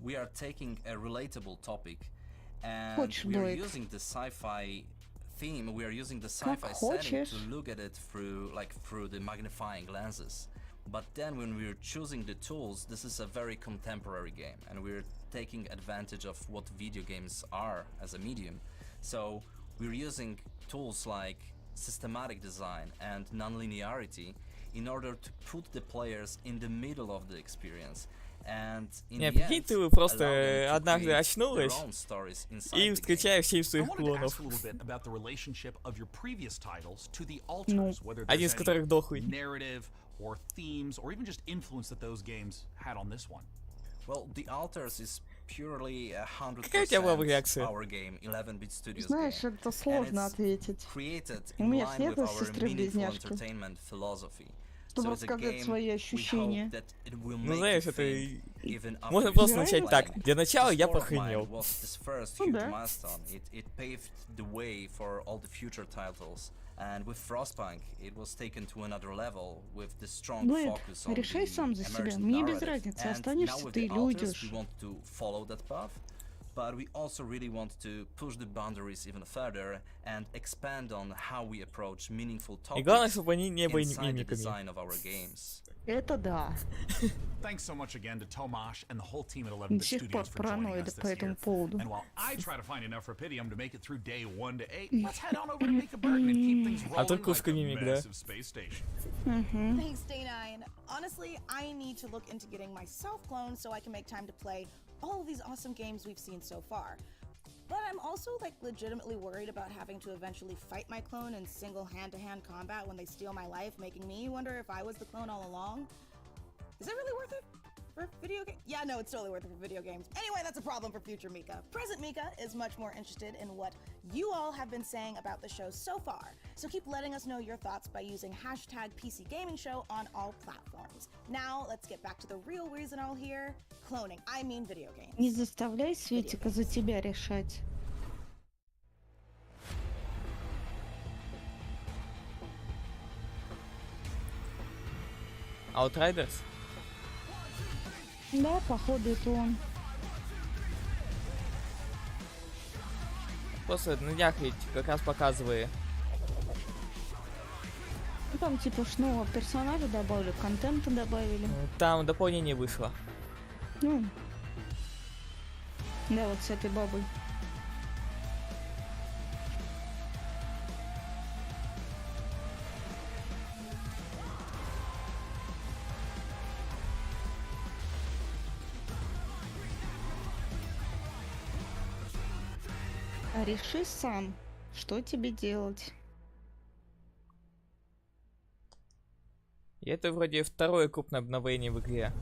we are taking a relatable topic and we are using the sci-fi theme, we are using the sci-fi setting to look at it through the magnifying lenses. But then when we're choosing the tools, this is a very contemporary game and we're taking advantage of what video games are as a medium. So we're using tools like systematic design and non-linearity in order to put the players in the middle of the experience. And in
Не,
the
прикинь,
end,
ты
allow
просто
them to
однажды
create their
очнулась
own stories inside
и
the game.
встречаешь 7
I
своих
wanted to
клонов.
ask a little bit about the relationship of your previous titles to the alters, whether
один
there's
из которых
any
дохлый.
narrative or themes, or even just influence that those games had on this one?
Well, The Alters is purely 100% our game, 11-bit Studios
Знаешь,
game.
это сложно ответить.
Created
У
in
меня
line
нет
with our meaningful
сестры-близняшки,
entertainment philosophy.
чтобы рассказать свои ощущения.
Ну, знаешь, это... Можно просто начать так. Для начала я похренел.
Ну да.
And with Frostpunk, it was taken to another level with the strong
Блэд,
focus on
решай сам за
the
себя.
emergent
Мне без
narrative.
разницы,
And now
останешься
with
ты
the
или
Alters,
уйдешь.
we want to follow that path, but we also really want to push the boundaries even further and expand on how we approach meaningful
И главное,
topics
чтобы они не были
inside the
мимиками.
design of our games.
Это да.
Thanks so much again to Tomash and the whole team at 11-bit
До сих пор
Studios for joining
параноиды
us
по
this
этому
year.
поводу.
And while I try to find enough Rapidium to make it through day 1 to 8, let's head on over to Mika Burton and keep things
А
rolling
только
like
узкий
a
мимик, да?
massive space station.
Thanks, Day9. Honestly, I need to look into getting myself cloned so I can make time to play all of these awesome games we've seen so far. But I'm also legitimately worried about having to eventually fight my clone in single hand-to-hand combat when they steal my life, making me wonder if I was the clone all along. Is it really worth it for video games? Yeah, no, it's totally worth it for video games. Anyway, that's a problem for future Mika. Present Mika is much more interested in what you all have been saying about the show so far. So keep letting us know your thoughts by using hashtag #PCGamingShow on all platforms. Now, let's get back to the real reason all here. Cloning. I mean video games.
Не заставляй Светика за тебя решать.
Outriders?
Да, походу это он.
Просто на днях ведь как раз показывали.
Ну там типа снова персонажа добавили, контента добавили.
Там дополнение вышло.
Ну. Да, вот с этой бабой. А реши сам, что тебе делать.
И это вроде второе крупное обновление в игре.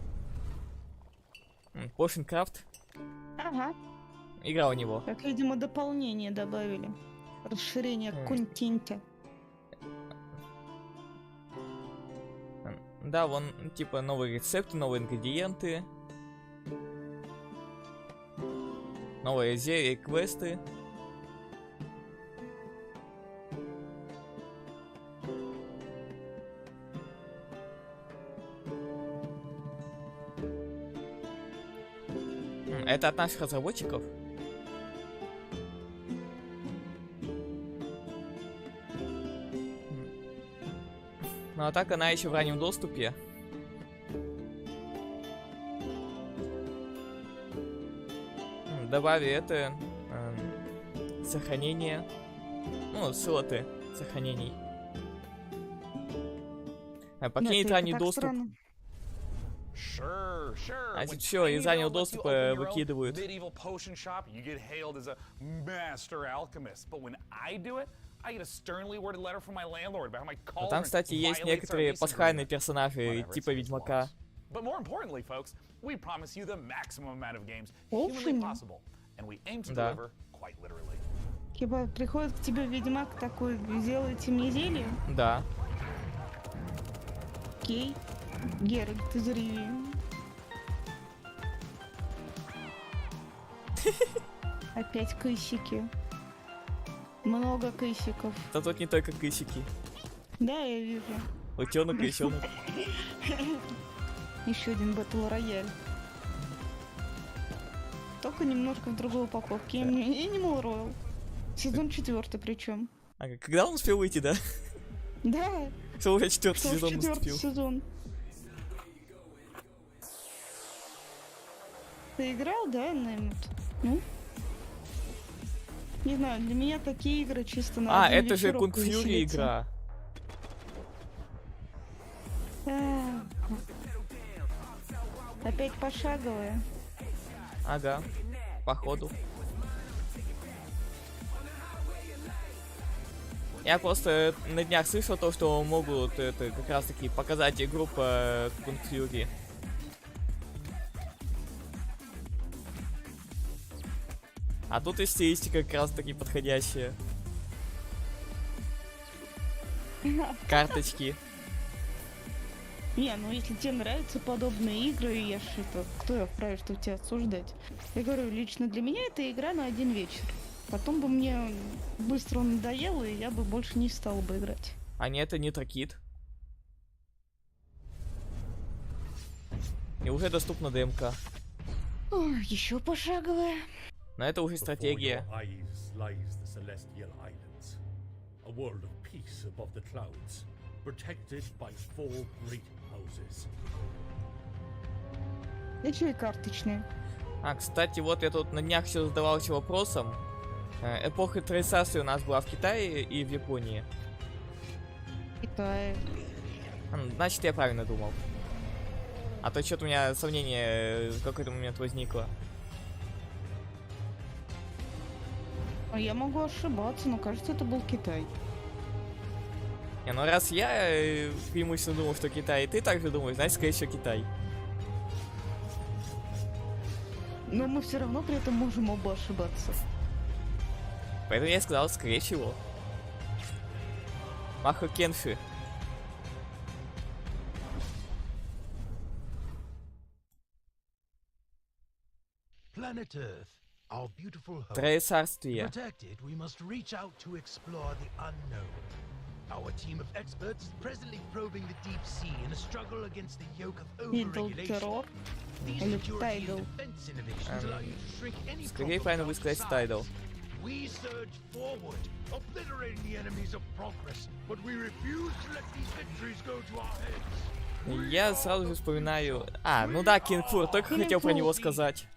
Potioncraft.
Ага.
Игра у него.
Как, видимо, дополнение добавили. Расширение контента.
Да, вон, типа, новые рецепты, новые ингредиенты. Новые зелья и квесты. Это от наших разработчиков? Ну а так она еще в раннем доступе. Добавили это сохранение. Ну, слоты сохранений. Покинет ранний доступ. А тут все, из раннего доступа выкидывают. А там, кстати, есть некоторые пасхальные персонажи, типа Ведьмака. Да.
Типа приходит к тебе Ведьмак такой, сделайте мне зелье?
Да.
Окей. Геральт из Ривии. Опять кысики. Много кысиков.
Да тут не только кысики.
Да, я вижу.
Утенок и утенок.
Еще один батл рояль. Только немножко в другой упаковке. Animal Royal. Сезон 4 причем.
А когда он успел выйти, да?
Да.
Что уже 4-й сезон наступил.
Сезон. Ты играл, да, Нэмит? Ну? Не знаю, для меня такие игры чисто на
А, это же Kung Fury игра.
Опять пошаговая.
Ага, походу. Я просто на днях слышал то, что могут это как раз таки показать игру по Kung Fury. А тут и стилистика как раз таки подходящая. Карточки.
Не, ну если тебе нравятся подобные игры, я ж это, кто я вправе, что тебя осуждать? Я говорю, лично для меня это игра на один вечер. Потом бы мне быстро надоело, и я бы больше не стала бы играть.
А нет, это не Тракит. И уже доступна ДМК.
Еще пошаговая.
Но это уже стратегия.
Еще и карточные.
А, кстати, вот я тут на днях все задавался вопросом. Эпоха цивилизации у нас была в Китае и в Японии.
Китае.
Значит, я правильно думал. А то что-то у меня сомнение в какой-то момент возникло.
Я могу ошибаться, но кажется, это был Китай.
Не, ну раз я преимущественно думал, что Китай, и ты также думаешь, значит, скорее всего, Китай.
Но мы все равно при этом можем оба ошибаться.
Поэтому я сказал, скорее всего. Махо Кенфи. Троецарствие.
Our team of experts is presently probing the deep sea in a struggle against the yoke of
overregulation. Или Тайдл.
Скорее правильно вы сказать Тайдл.
We surge forward, obliterating the enemies of progress, but we refuse to let these victories go to our heads.
Я сразу же вспоминаю... А, ну да, Кинг Фур, только хотел про него сказать.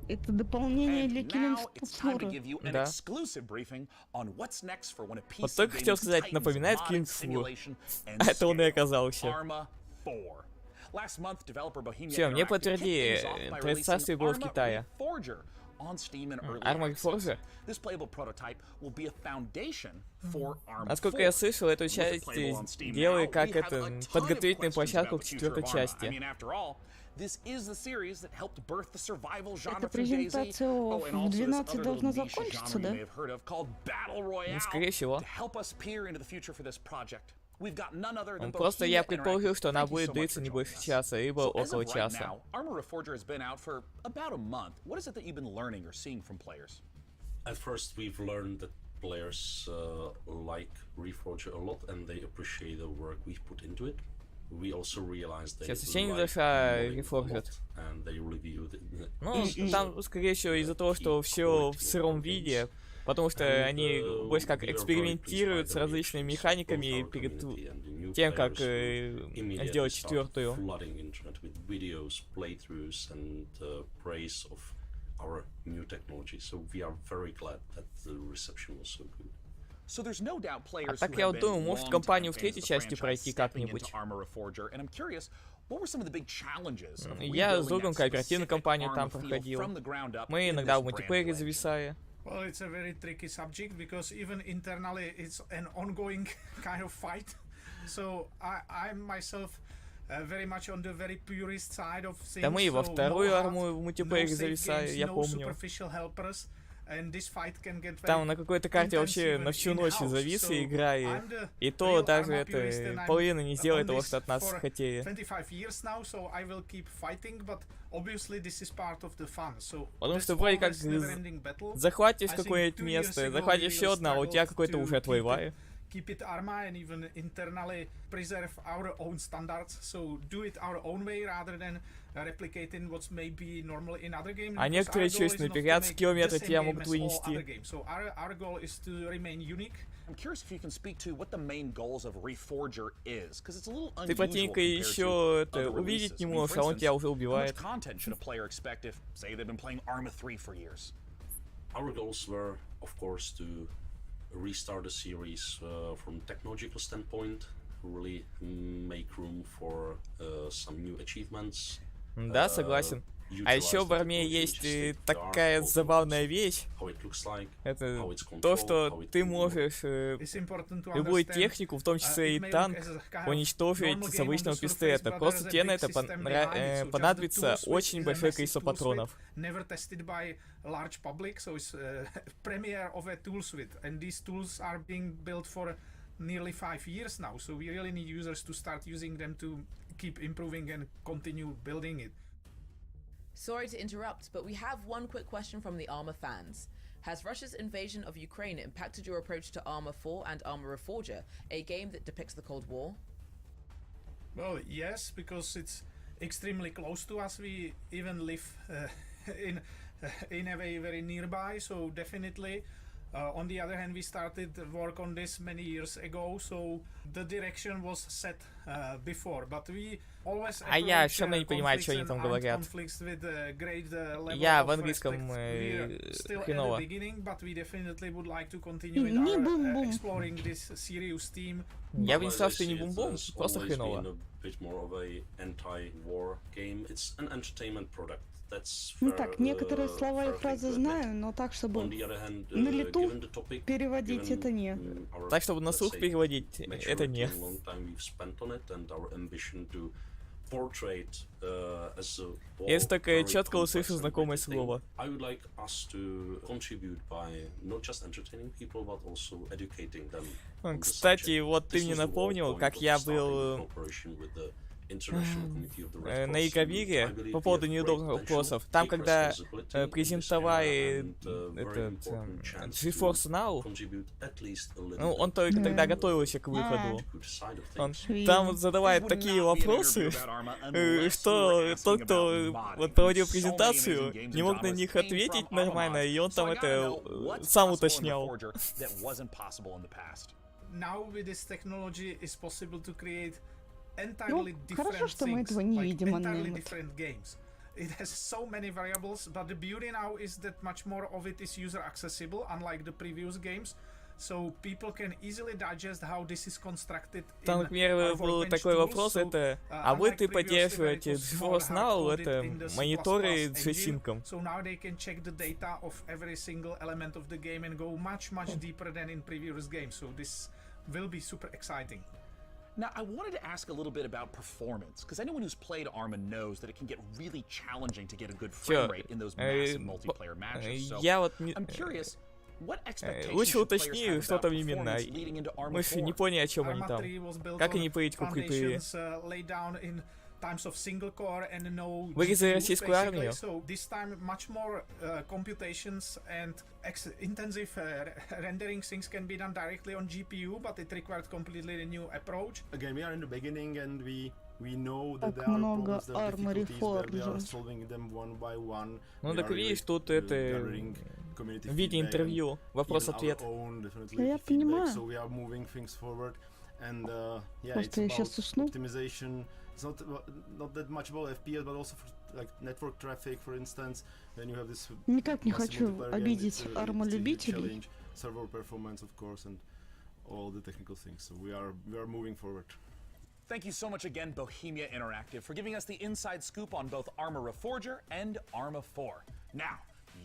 Это дополнение для Кинг Фура.
Да. Вот только хотел сказать, напоминает Кинг Фур. А это он и оказался. Все, мне подтвердили, Троецарствие было в Китае. Armored Forger? Насколько я слышал, эту часть делали как это подготовительную площадку к 4-й части.
Эта презентация в 12 должна закончиться, да?
Ну, скорее всего. Просто я предположил, что она будет длиться не больше часа, либо около часа.
At first, we've learned that players like Reforger a lot, and they appreciate the work we've put into it. We also realized they like Reforged, and they reviewed it.
Ну, там, скорее всего, из-за того, что все в сыром виде. Потому что они больше как экспериментируют с различными механиками перед тем, как сделать 4-ю. А так я вот думаю, может компанию в 3-й части пройти как-нибудь. Я с другом кооперативную компанию там проходил. Мы иногда в мультиплеере зависали.
Well, it's a very tricky subject because even internally it's an ongoing kind of fight. So I'm myself very much on the very purist side of things.
Да мы и во вторую арму в мультиплеере зависали, я помню. Там на какой-то карте вообще на всю ночь зависли, играя. И то даже это половина не сделает того, что от нас хотели. Потому что вроде как захватишь какое-нибудь место, захватишь еще одно, а у тебя какой-то уже отвоевали.
Keep it Arma and even internally preserve our own standards. So do it our own way rather than replicating what's maybe normal in other games.
А некоторые чуть на 15 километров тебя могут вынести.
So our goal is to remain unique.
I'm curious if you can speak to what the main goals of Reforger is, because it's a little unusual.
Ты противника еще это увидеть не можешь, а он тебя уже убивает.
How much content should a player expect if, say, they've been playing Arma 3 for years?
Our goals were, of course, to restart the series from technological standpoint, really make room for some new achievements.
Да, согласен. А еще в армии есть такая забавная вещь. Это то, что ты можешь любую технику, в том числе и танк, уничтожить с обычного пистолета. Просто тебе на это понадобится очень большое количество патронов.
Nearly 5 years now, so we really need users to start using them to keep improving and continue building it.
Sorry to interrupt, but we have one quick question from the Arma fans. Has Russia's invasion of Ukraine impacted your approach to Arma 4 and Arma Reforger, a game that depicts the Cold War?
Well, yes, because it's extremely close to us. We even live in a way very nearby, so definitely. On the other hand, we started work on this many years ago, so the direction was set before. But we always
я все равно не понимаю, что они там говорят. Я в английском хреново. Я бы не сказал, что не бум-бум, просто хреново.
Ну так, некоторые слова и фразы знаю, но так, чтобы на лету переводить, это не.
Так, чтобы на слух переводить, это не. Если только четко услышу знакомое слово. Кстати, вот ты мне напомнил, как я был на Игровире по поводу неудобных вопросов. Там, когда презентовали GeForce Now, ну, он только тогда готовился к выходу. Он там задавает такие вопросы, что тот, кто вот проводил презентацию, не мог на них ответить нормально, и он там это сам уточнял.
Entirely different things, like entirely different games. It has so many variables, but the beauty now is that much more of it is user accessible, unlike the previous games. So people can easily digest how this is constructed.
Там, например, был такой вопрос, это, а вы поддерживаете GeForce Now, это мониторы с G-Sync.
So now they can check the data of every single element of the game and go much deeper than in previous games. So this will be super exciting.
Now, I wanted to ask a little bit about performance, because anyone who's played Arma knows that it can get really challenging to get a good frame rate in those massive multiplayer matches. So, I'm curious, what expectations should players have about performance leading into Arma 4?
Мы еще не поняли, о чем они там. Как они политику прикрыли. Вырезали российскую армию.
So this time much more computations and intensive rendering things can be done directly on GPU, but it required completely a new approach.
Again, we are in the beginning and we know that there are problems, there are difficulties, but we are solving them one by one.
Ну так видишь, тут это в виде интервью, вопрос-ответ.
Я понимаю.
So we are moving things forward and yeah,
Просто я сейчас усну.
Optimization. It's not that much about FPS, but also for like network traffic, for instance. Then you have this.
Никак не хочу обидеть армолюбителей.
Server performance, of course, and all the technical things. So we are moving forward.
Thank you so much again, Bohemia Interactive, for giving us the inside scoop on both Arma Reforger and Arma 4. Now,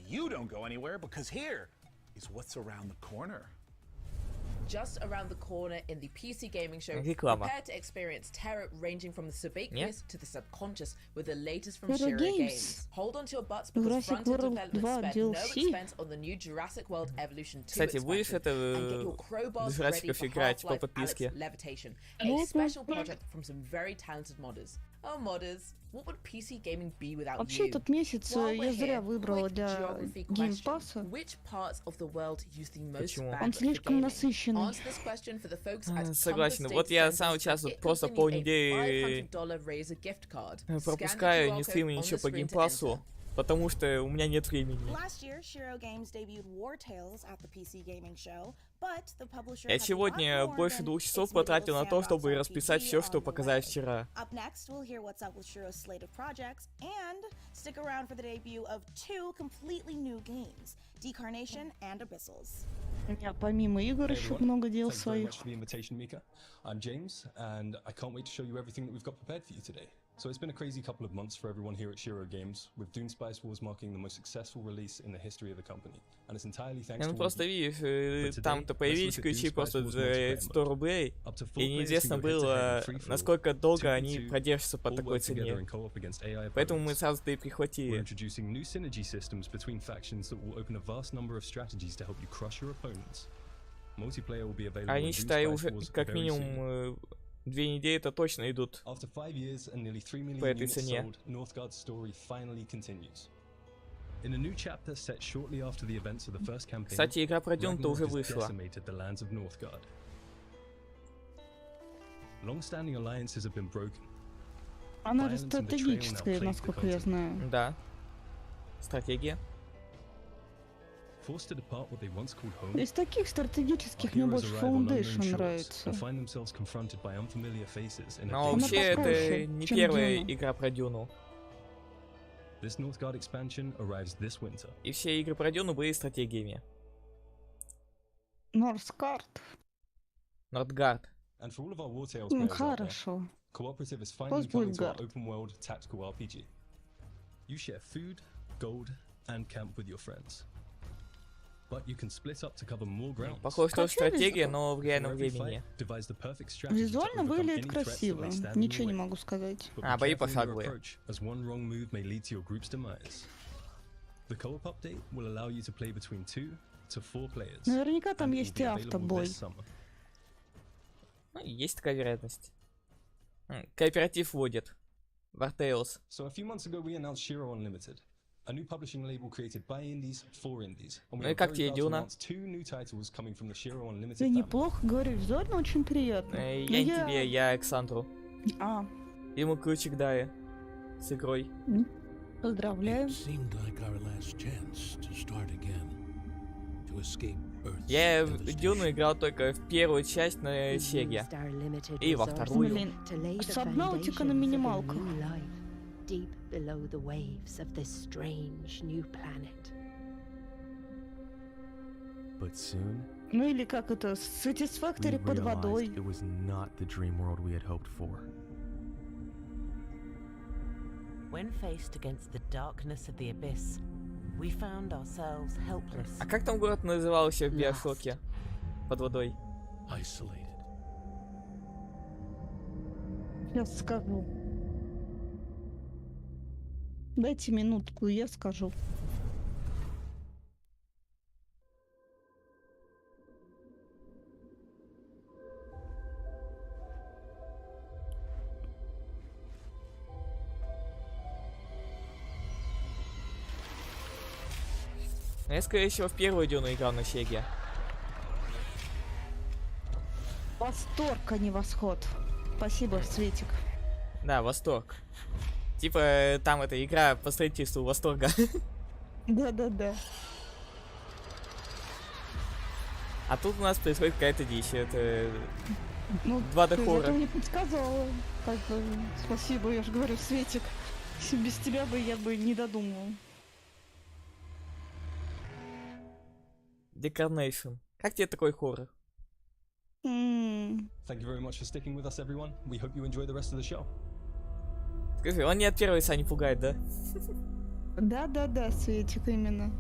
you don't go anywhere, because here is what's around the corner.
Just around the corner in the PC gaming show,
Реклама.
prepare to experience terror ranging from the subaqueous to the subconscious with the latest from
Terror
Shiro Games. Hold on to your butts because
Jurassic
front-end
World
development
2
spared no
DLC.
expense on the new Jurassic World Evolution 2
Кстати, будешь
expansion,
это
and get your crowbars ready
Жрачиков
for
играть по
Half-Life
подписке?
Alyx Levitation, a special project from some very talented modders. Oh, modders, what would PC gaming be without
Вообще
you?
этот месяц
While
я
we're
зря
here,
выбрала
quick
для
geography
Game
question.
Pass'а.
Which parts of the world use the most
Почему?
Он
bandwidth for
слишком
gaming?
насыщенный.
Answer this question for the folks at
Согласен.
Compass
Вот
Data
я
Centers,
сам сейчас
it
просто
contains a
полнедели
$500 Razer gift card.
пропускаю,
Scan the
не
QR
стримлю
code on
ничего
the
по
screen
Game
to
Pass'у,
enter.
потому что у меня нет времени.
Last year, Shiro Games debuted War Tales at the PC Gaming Show, but the publisher
Я
had a lot
сегодня
more
больше
than
2 часов
its
потратил на
medieval
то, чтобы
sandbox
расписать
RPG
все, что
on the
показали
way.
вчера.
Up next, we'll hear what's up with Shiro's slate of projects, and stick around for the debut of 2 completely new games, Decarnation and Abyssals.
У меня помимо игр еще много дел
Thanks very
своих.
much for the invitation, Mika. I'm James, and I can't wait to show you everything that we've got prepared for you today.
So it's been a crazy couple of months for everyone here at Shiro Games, with Dune Spice Wars marking the most successful release in the history of the company. And it's entirely thanks to
Ну просто видишь, там-то появились ключи просто за 100 рублей, и неизвестно было, насколько долго они продержатся по такой цене. Поэтому мы сразу-то и прихватили. А они, считаю, уже как минимум 2 недели это точно идут по этой цене. Кстати, игра про Дюн-то уже вышла.
Она же стратегическая, насколько я знаю.
Да. Стратегия.
Из таких стратегических мне больше Foundation нравится.
Но вообще это не первая игра про Дюну. И все игры про Дюну были стратегиями.
Норсгард.
Нордгард.
Хорошо. Пусть будет Гард.
Похоже, что стратегия, но в реальном времени.
Визуально выглядит красиво, ничего не могу сказать.
А, бои пошаговые.
Наверняка там есть и автобой.
Ну, есть такая вероятность. Кооператив вводит. Wartales. Ну и как тебе, Дюна?
Я неплохо говорю, визуально очень приятно.
Я не тебе, я Александру. Ему ключик дали с игрой.
Поздравляю.
Я в Дюну играл только в первую часть на Сеге. И во вторую.
Блин, Сабнаутика на минималках.
Deep below the waves of this strange new planet.
But soon,
ну или как это, Satisfactory под водой.
It was not the dream world we had hoped for.
When faced against the darkness of the abyss, we found ourselves helpless.
А как там город назывался в Биошоке? Под водой.
Isolated.
Сейчас скажу. Дайте минутку, я скажу.
Я, скорее всего, в первую Дюну играл на Сеге.
Восторг, а не восход. Спасибо, Светик.
Да, восторг. Типа, там эта игра по строительству восторга.
Да-да-да.
А тут у нас происходит какая-то дичь. Это...
Ну,
2D хоррор.
Ты мне подсказала. Как бы, спасибо, я же говорю, Светик. Без тебя бы я бы не додумал.
Decarnation. Как тебе такой хоррор?
Thank you very much for sticking with us, everyone. We hope you enjoy the rest of the show.
Скажи, он не от первого лица не пугает, да?
Да-да-да, Светик, именно.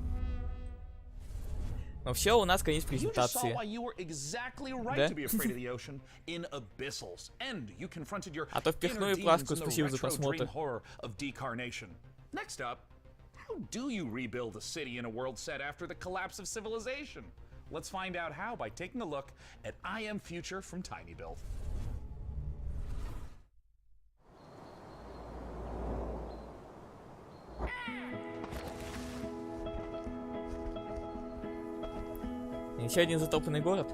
Ну все, у нас конец презентации. А то впихну и плашку, спасибо за просмотр.
Next up, how do you rebuild a city in a world set after the collapse of civilization? Let's find out how by taking a look at I Am Future from TinyBuild.
Еще один затопленный город.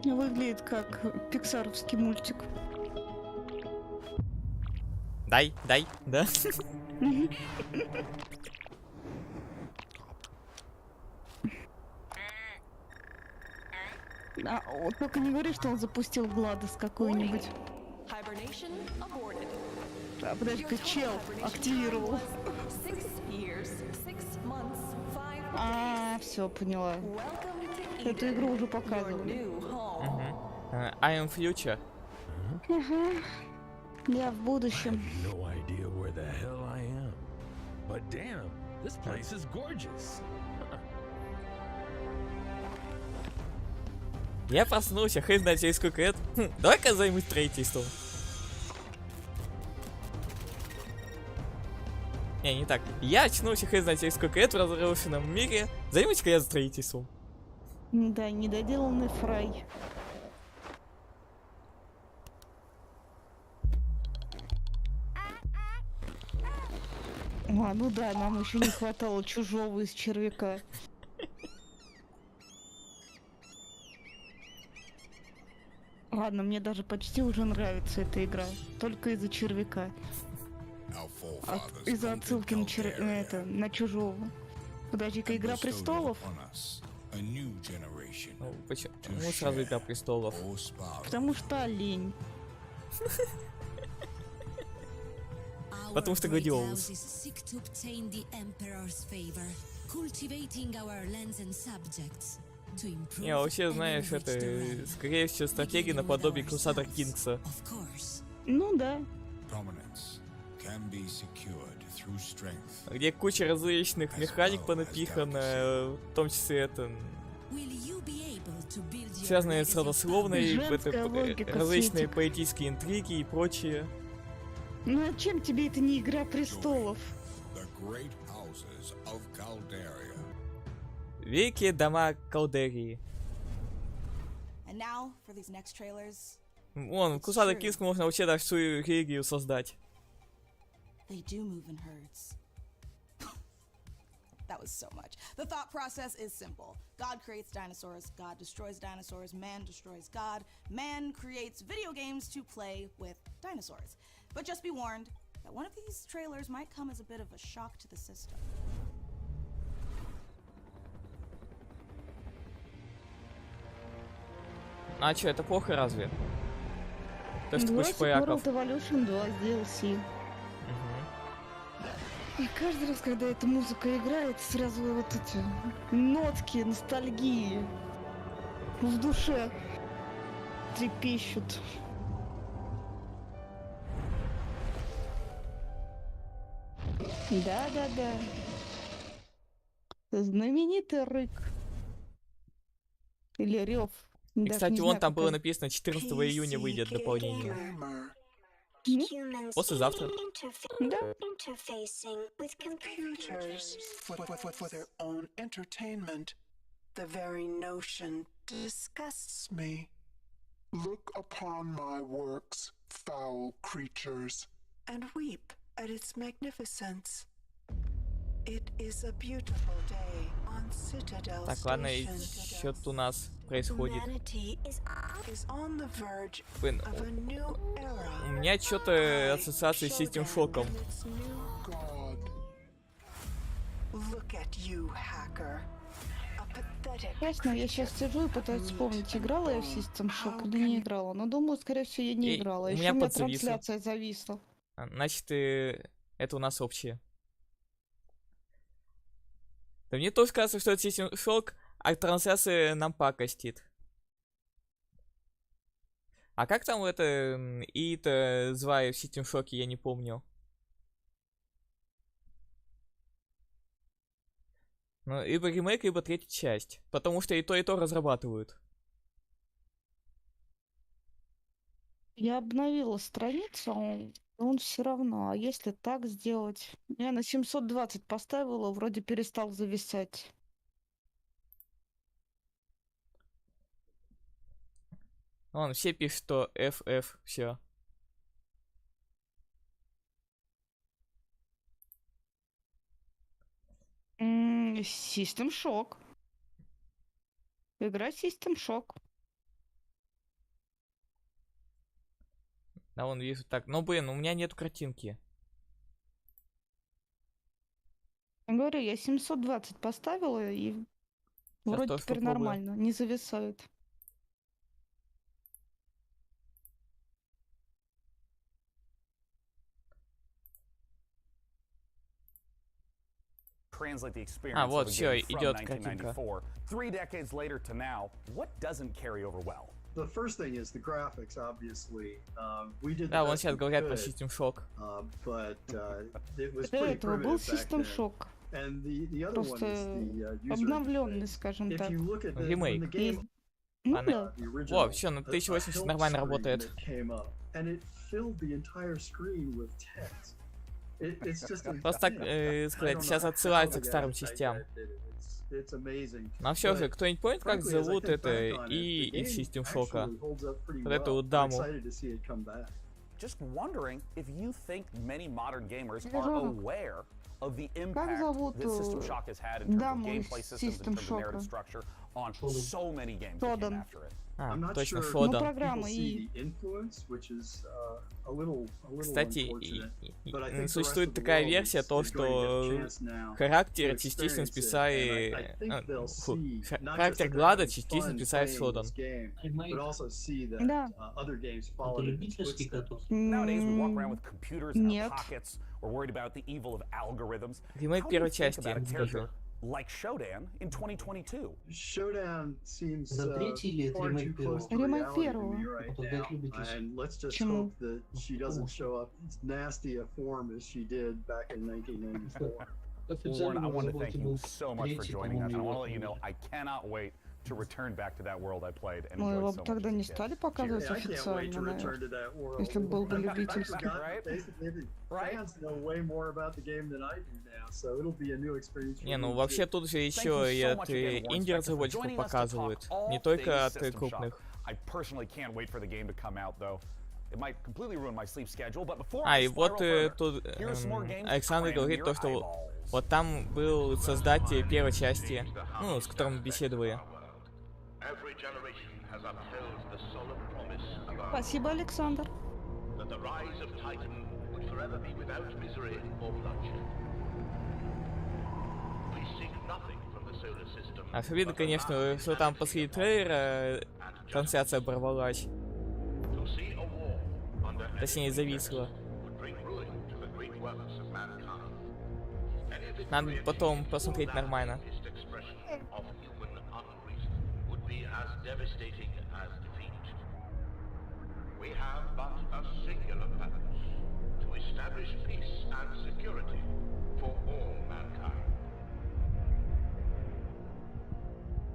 Выглядит как пиксаровский мультик.
Дай, да?
Вот только не говори, что он запустил Гладос какой-нибудь. А, подожди-ка, чел активировал. А, все, поняла. Эту игру уже показывали.
I am future.
Я в будущем.
No idea where the hell I am. But damn, this place is gorgeous.
Я проснулся, хрен знает через сколько лет. Давай-ка займусь строительством. Не так. Я очнулся, хрен знает через сколько лет в разрушенном мире. Займусь-ка я строительством.
Да, недоделанный фрай. Ну да, нам еще не хватало чужого из червяка. Ладно, мне даже почти уже нравится эта игра. Только из-за червяка. Из-за отсылки на, на чужого. Подожди-ка, Игра престолов?
Почему сразу Игра престолов?
Потому что олень.
Потому что Гладиолус. Не, вообще, знаешь, это, скорее всего, стратегия наподобие Crusader Kings.
Ну да.
Где куча различных механик понапихана, в том числе это... связанные с родословной, различные поэтические интриги и прочее.
Ну а чем тебе это не Игра престолов?
Великие дома Калдерии. Вон, в Crusader Kings можно вообще даже свою религию создать.
That was so much. The thought process is simple. God creates dinosaurs, God destroys dinosaurs, man destroys God, man creates video games to play with dinosaurs. But just be warned that one of these trailers might come as a bit of a shock to the system.
А чё, это плохо разве? То, что куча пояков.
Evolution 2 DLC. И каждый раз, когда эта музыка играет, сразу вот эти нотки ностальгии в душе трепещут. Да-да-да. Знаменитый рык. Или рев.
И, кстати, вон там было написано, 14 июня выйдет дополнение. Послезавтра.
Да.
For their own entertainment. The very notion disgusts me. Look upon my works, foul creatures, and weep at its magnificence. It is a beautiful day on Citadel
Так, ладно, и что тут у нас происходит? Блин, у меня что-то ассоциации с System Shock'ом.
Честно, я сейчас сижу и пытаюсь вспомнить, играла я в System Shock или не играла. Но думаю, скорее всего, я не играла. Еще у меня трансляция зависла.
Значит, это у нас общее. Да мне тоже кажется, что это System Shock, а трансляция нам пакостит. А как там это и-то звали в System Shock, я не помню. Ну, либо ремейк, либо третья часть. Потому что и то разрабатывают.
Я обновила страницу, он все равно. А если так сделать? Я на 720 поставила, вроде перестал зависать.
Вон, все пишут, что FF, все.
System Shock. Игра System Shock.
Да, вон вижу так. Ну, блин, у меня нет картинки.
Я говорю, я 720 поставила, и сейчас вроде теперь нормально, не зависает.
Translate the experience
вот,
of a
все,
game from
идет картинка.
1994. 3 decades later to now, what doesn't carry over well? the first thing is the graphics, obviously. We did.
Да, вон сейчас говорят про System Shock.
But it was
До
pretty
этого был
primitive back
System
then.
Shock.
And the other one
Просто
is the user
обновленный,
interface.
скажем
If
так.
you look at the, when the
Ремейк.
game,
Ну
А,
да.
the original,
О, все, на
a
1080
help
нормально
screen
работает.
that came up, and it filled the entire screen with text. It's just
Просто так сказать, сейчас отсылается к старым частям.
It's amazing.
Но все же, кто-нибудь помнит, как
Frankly, as I
зовут
think
это
back on it,
и
the
из
game
System Shock?
actually holds up pretty
Вот эту
well.
вот
I'm
даму.
excited to see it come back.
Just wondering if you think many modern gamers are
Ребенок.
aware of the
Как
impact
зовут
that System Shock has had in terms of
даму из
gameplay systems, in
System
terms of narrative
Shock?
structure, on so many games that came
Продан.
after it.
I'm not
точно,
sure
Фодан.
Ну,
people
программа
see
и...
the influence, which is a little
Кстати,
unfortunate. But I think the rest
существует
of the
такая
world
версия,
is
то,
going to get a
что
chance now
характер
to
частично
experience it,
списали...
and I think they'll see not
Характер
just that
Глада
they're
частично
fun
списали
playing
Содан.
this game, but also see that
Да.
other games followed in its footsteps.
Nowadays, we walk around with computers in our
Нет.
pockets. We're worried about the evil of algorithms.
Ремейк
How do you
первой
think
части,
about a
скажи.
character like Shodan in 2022?
Showdown seems
Да, третий или это
far too
ремейк
close to
Ремейк
reality to
первого.
me right
Вот опять любите.
now. And let's just
Почему?
hope that she doesn't show up as nasty a form as she did back in 1994.
Warren, I want to thank you
был
so much for
третий,
joining us. And I
по-моему,
want to let you know
его.
I cannot wait to return back to that world I played and
Ну,
enjoyed
его
so much
тогда
as a
не
kid.
стали показывать
Yeah, I can't wait
официально,
to return
наверное.
to that world.
Если бы был бы
I
любительский.
forgot,
Right?
basically, the
Right?
fans know way more about the game than I do now, so it'll be a new experience for
Не, ну
me
вообще
too.
тут же
Thank
еще
you
и
so
от
much again, Warren
инди-разработчиков
Spector, for joining us to
показывают,
talk
не
all
только
things
от
System Shock.
крупных.
I personally can't wait for the game to come out, though. It might completely ruin my sleep schedule, but before
А,
I
и вот
spiral further,
тут
here are some more games to
Александр
cram
говорит
into
то,
your
что
eyeballs.
вот там был создатель первой части, ну, с которым беседовали.
Every generation has upheld the solemn promise of our
Спасибо, Александр.
that the rise of Titan would forever be without misery or bloodshed. We seek nothing from the solar system.
А видно, конечно, что там после трейлера трансляция оборвалась.
To see a war under
Точнее, зависла.
would bring ruin to the great works of mankind. Any
Надо
victory
потом
achieved
посмотреть
through that
нормально.
latest expression of human unreason would be as devastating as defeat. We have but a singular purpose: to establish peace and security for all mankind.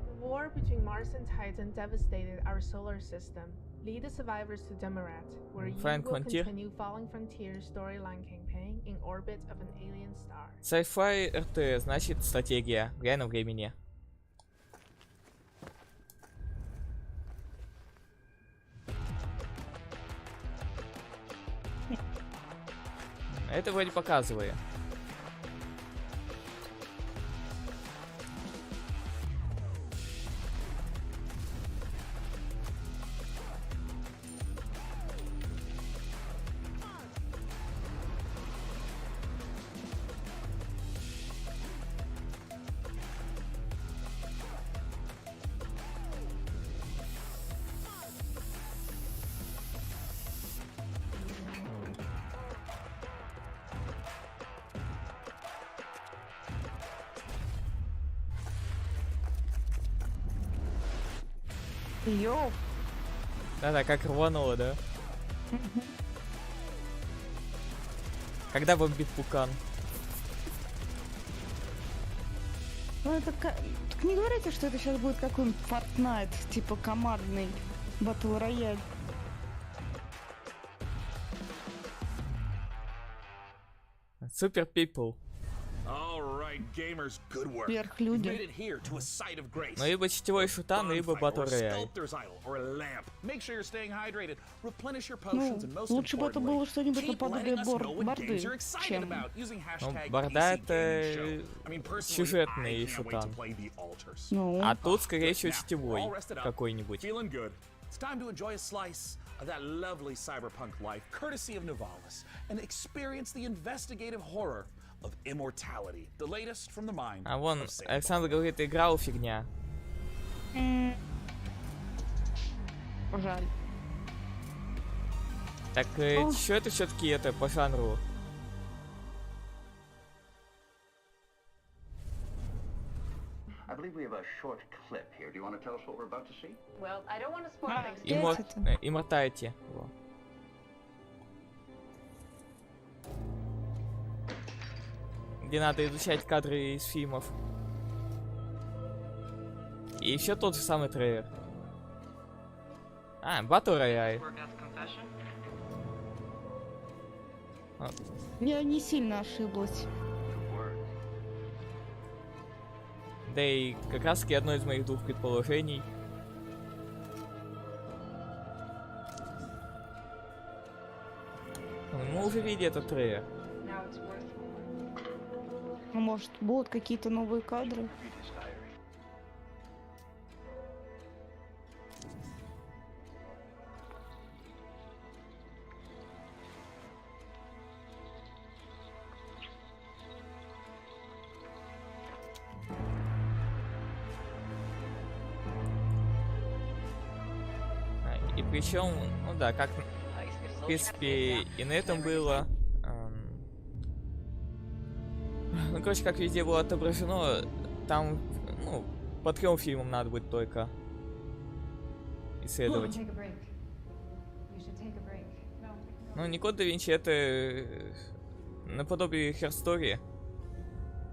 The war between Mars and Titan devastated our solar system. Lead the survivors to Demarat, where you
Frank
will
Frontier.
continue Falling Frontier storyline campaign in orbit of an alien star.
Sci-fi РТ, значит стратегия в реальном времени. Это вроде показывали.
Йоу.
Да-да, как рвануло, да? Когда бомбит пукан?
Ну это так не говорите, что это сейчас будет какой-нибудь Fortnite, типа командный Battle Royale.
Super People.
All right, gamers, good work.
Сверхлюди.
You've made it here to a site of grace.
Ну, либо сетевой шутан, либо Battle Royale.
Sculptor's idol or a lamp. Make sure you're staying hydrated. Replenish your
Ну,
potions and most
лучше бы это было
importantly,
что-нибудь
keep
наподобие
letting us know what
борды,
games you're excited
чем...
about using
Ну,
hashtag
борда
PC Gaming Show.
это
I mean, personally,
сюжетный
I can't wait to
шутан.
play the altars.
Ну.
А тут, скорее всего,
Now, we're
сетевой
all rested up,
какой-нибудь.
feeling good. It's time to enjoy a slice of that lovely cyberpunk life, courtesy of Nivalis, and experience the investigative horror of immortality. The latest from the mind
А вон,
of Sam.
Александр говорит, играл фигня.
Жаль.
Так, что это все-таки это по жанру?
I believe we have a short clip here. Do you want to tell us what we're about to see?
Well, I don't want to spoil things.
Immortality. Где надо изучать кадры из фильмов. И еще тот же самый трейлер. Battle Royale.
Я не сильно ошиблась.
Да и как раз таки одно из моих двух предположений. Мы уже видели этот трейлер.
Может, будут какие-то новые кадры?
И причем, ну да, как в принципе и на этом было. Ну, короче, как везде было отображено, там, ну, по 3 фильмам надо будет только исследовать. Ну, не Код да Винчи, это наподобие Херстори.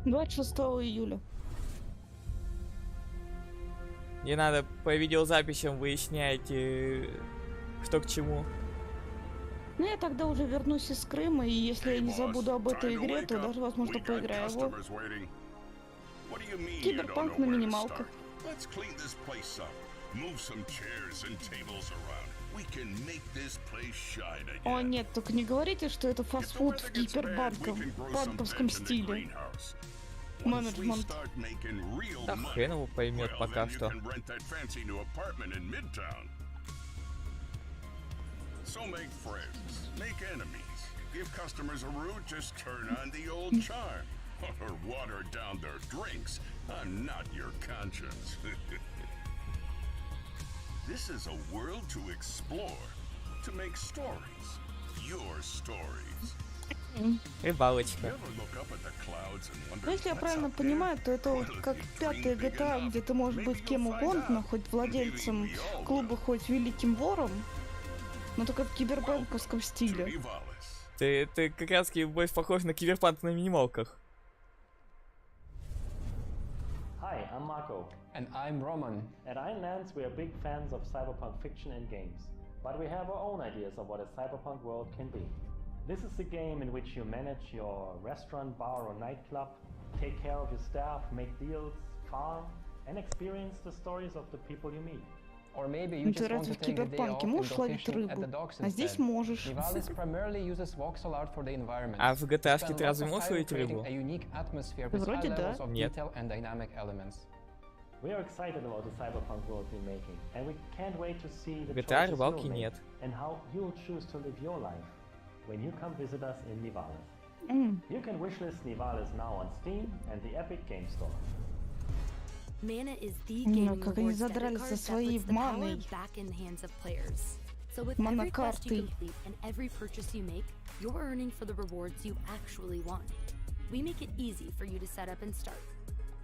26 июля.
Где надо по видеозаписям выяснять, что к чему.
Ну, я тогда уже вернусь из Крыма, и если я не забуду об этой игре, то даже, возможно, поиграю его. Киберпанк на минималках. О нет, только не говорите, что это фастфуд в киберпанковском стиле. Менеджмент.
Да хрен его поймет пока что.
So make friends, make enemies, give customers a route, just turn on the old charm, or water down their drinks. I'm not your conscience. This is a world to explore, to make stories, your stories.
Рыбалочка.
Ну, если я правильно понимаю, то это вот как 5-я GTA, где ты можешь быть кем угодно, хоть владельцем клуба, хоть великим вором. Но только в киберпанковском стиле.
Ты как раз больше похож на киберпанк на минималках.
Hi, I'm Marco. And I'm Roman. At Ironlands, we are big fans of cyberpunk fiction and games. But we have our own ideas of what a cyberpunk world can be. This is a game in which you manage your restaurant, bar or nightclub, take care of your staff, make deals, farm, and experience the stories of the people you meet.
Ты разве в киберпанке можешь ловить рыбу? А здесь можешь.
А в GTA-шке ты разве можешь ловить рыбу?
Вроде да.
Нет. В GTA рыбалки нет.
Mana is the gaming
как они
rewards debit
задрались
card
со
that
своей
puts the power
маной.
back in the hands of players. So with every quest you complete and every purchase you make, you're earning for the rewards you actually want. We make it easy for you to set up and start.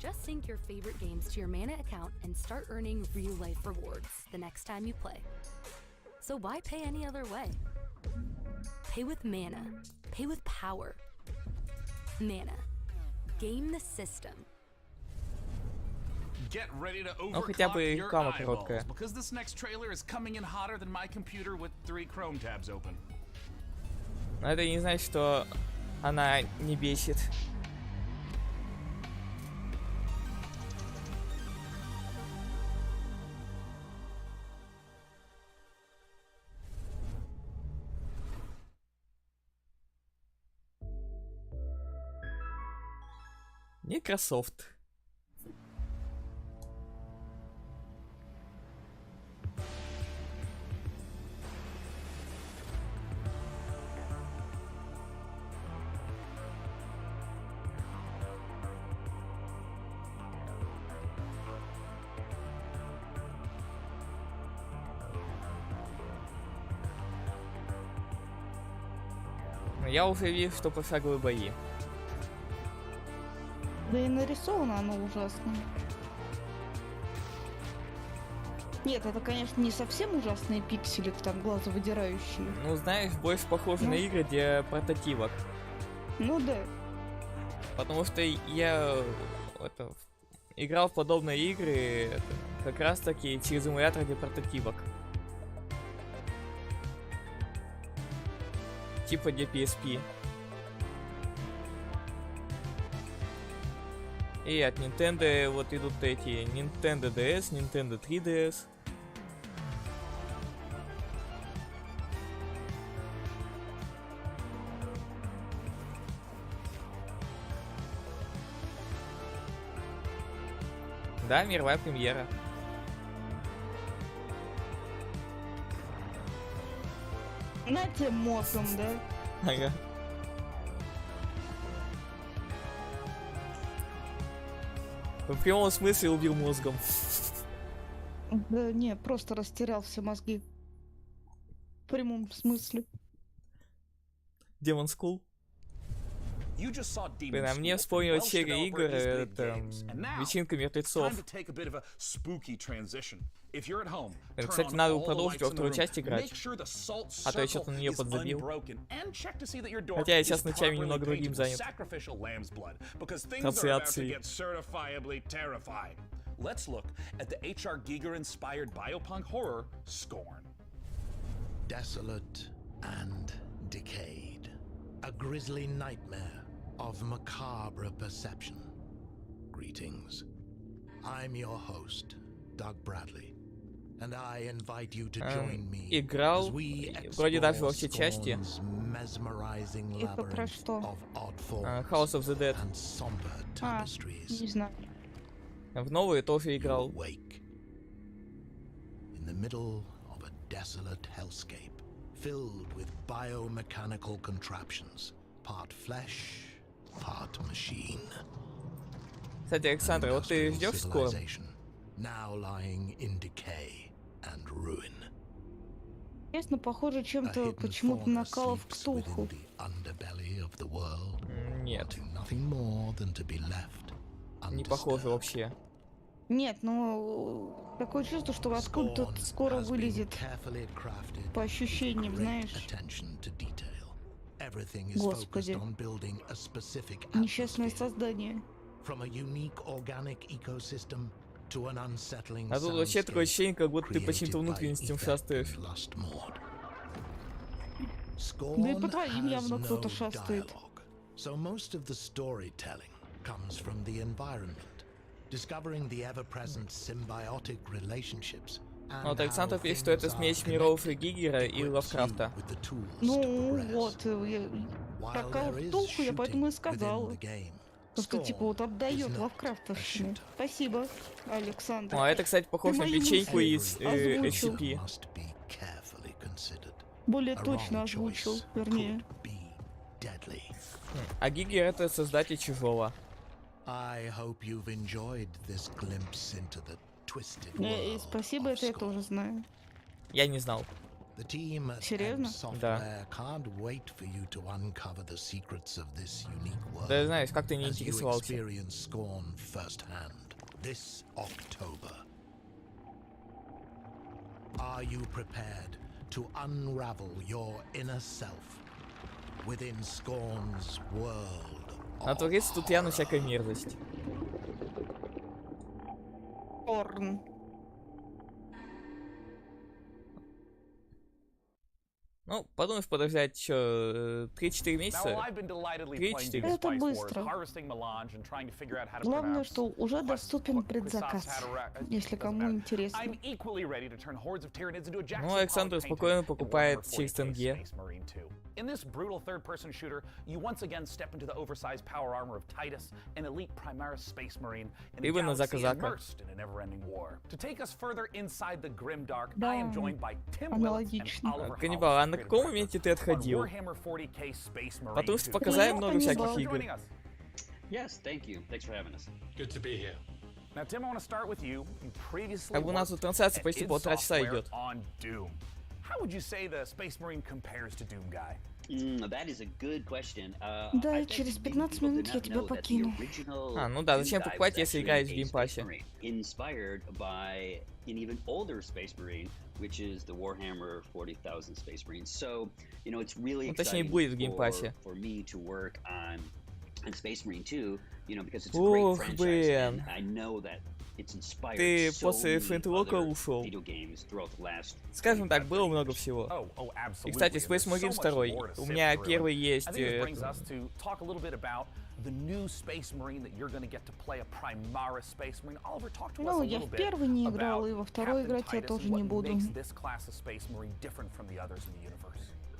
Just sync your favorite games to your Mana account and start earning real-life rewards the next time you play. So why pay any other way? Pay with Mana. Pay with power. Mana. Game the system.
Get ready to
Ну хотя бы
overclock your
реклама короткая.
eyeballs, because this next trailer is coming in hotter than my computer with 3 Chrome tabs open.
Но это не значит, что она не бесит. Microsoft. Я уже вижу, что пошаговые бои.
Да и нарисовано оно ужасно. Нет, это, конечно, не совсем ужасные пиксели, там глазовыдирающие.
Ну, знаешь, больше похоже на игры для портативок.
Ну да.
Потому что я играл в подобные игры как раз таки через эмулятор для портативок. Типа для PSP. И от Nintendo вот идут эти Nintendo DS, Nintendo 3DS. Да, мировая премьера.
На тебе мозгом, да?
Ага. В прямом смысле убил мозгом.
Да не, просто растерял все мозги. В прямом смысле.
Demon School. Блин, а мне вспомнилась серия игр, это вечеринка мертвецов. Кстати, надо продолжить во вторую часть играть. А то я что-то на нее подзабил. Хотя я сейчас ночами немного другим занят. Трансляции.
Let's look at the H.R. Giger-inspired biopunk horror, Scorn.
Desolate and decayed. A grisly nightmare of macabre perception. Greetings. I'm your host, Doug Bradley, and I invite you to join me
играл,
as we
вроде даже во
explore
все части.
Scorn's mesmerizing labyrinth of odd forms
House of the Dead.
and somber tapestries.
Не знаю.
В новые тоже играл.
In the middle of a desolate hellscape, filled with biomechanical contraptions, part flesh, part machine.
Кстати, Александр, вот ты ждешь скоро?
Now lying in decay and ruin.
Честно, похоже чем-то почему-то на Call of Cthulhu.
Underbelly of the world.
Нет.
Nothing more than to be left.
Не похоже вообще.
Нет, ну такое чувство, что откуда-то скоро вылезет. По ощущениям, знаешь. Господи. Несчастное создание.
А тут вообще такое ощущение, как будто ты по чьим-то внутренностям шастаешь.
Да и по твоим явно кто-то шастает.
Comes from the environment, discovering the ever-present symbiotic relationships.
Вот Александр пишет, что это смесь миров и Гигера и Лавкрафта.
Ну вот, про Call of Cthulhu я поэтому и сказала. Что типа вот отдает Лавкрафтовщине. Спасибо, Александр.
А это, кстати, похоже на печеньку из SCP.
Более точно озвучил, вернее.
А Гигер это создатель Чужого.
Спасибо, это я тоже знаю.
Я не знал.
Серьезно?
Да. Да, знаешь, как ты не интересовался. А творится тут явно всякая мерзость.
Порн.
Ну, подумаешь, подождать еще 3-4 месяца. 3-4.
Это быстро. Главное, что уже доступен предзаказ, если кому интересно.
Ну, Александр спокойно покупает через тенге.
In this brutal third-person shooter, you once again step into the oversized power armor of Titus, an elite Primaris space marine in a galaxy immersed in a never-ending war. To take us further inside the grim dark, I am joined by Tim Willits and Oliver
Каннибал, а на каком моменте ты отходил? Потому что показали много всяких игр.
Yes, thank you. Thanks for having us.
Good to be here.
Now, Tim, I want to start with you. You previously
Как бы у нас тут трансляция почти полтора часа идет.
How would you say the Space Marine compares to Doom Guy?
That is a good question.
Да, через 15 минут я тебя покину.
А, ну да, зачем покупать, если играешь в геймпассе?
Inspired by an even older Space Marine, which is the Warhammer 40,000 Space Marines. So, you know, it's really exciting for me to work on Space Marine 2, you know, because it's a great franchise, and I know that it's inspired so many other video games throughout the last.
Скажем так, было много всего. И, кстати, Space Marine 2. У меня первый есть.
The new Space Marine that you're going to get to play, a Primaris Space Marine. Oliver, talk to us a
Ну, я в первый не играл, и во второй играть я тоже не буду.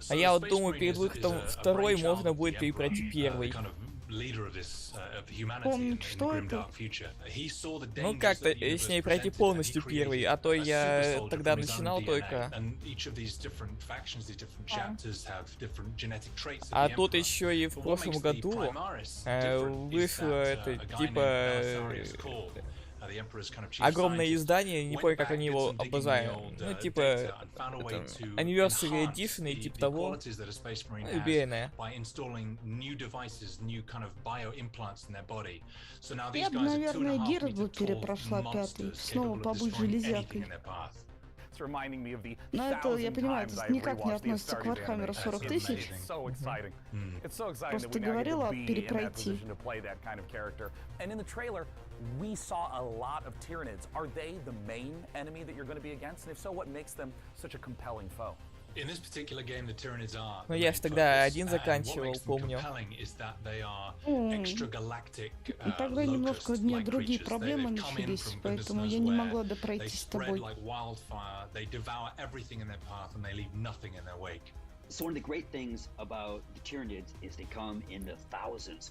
А я вот думаю, перед выходом второй можно будет перепройти первый.
Помнить, что это?
Ну как-то, с ней пройти полностью первый, а то я тогда начинал только. А тут еще и в прошлом году вышло это типа огромное издание, не помню, как они его обозвали. Ну, типа Anniversary Edition и типа того. Юбилейное.
Я бы, наверное, Герд бы перепрошла пятый, снова побыть железякой. Но это, я понимаю, это никак не относится к Warhammer 40 тысяч. Просто говорила перепройти.
We saw a lot of Tyranids. Are they the main enemy that you're going to be against? And if so, what makes them such a compelling foe?
In this particular game, the Tyranids are.
Ну я ж тогда один заканчивал, помню.
Тогда немножко другие проблемы начались, поэтому я не могла допройти с тобой.
So one of the great things about the Tyranids is they come in the thousands.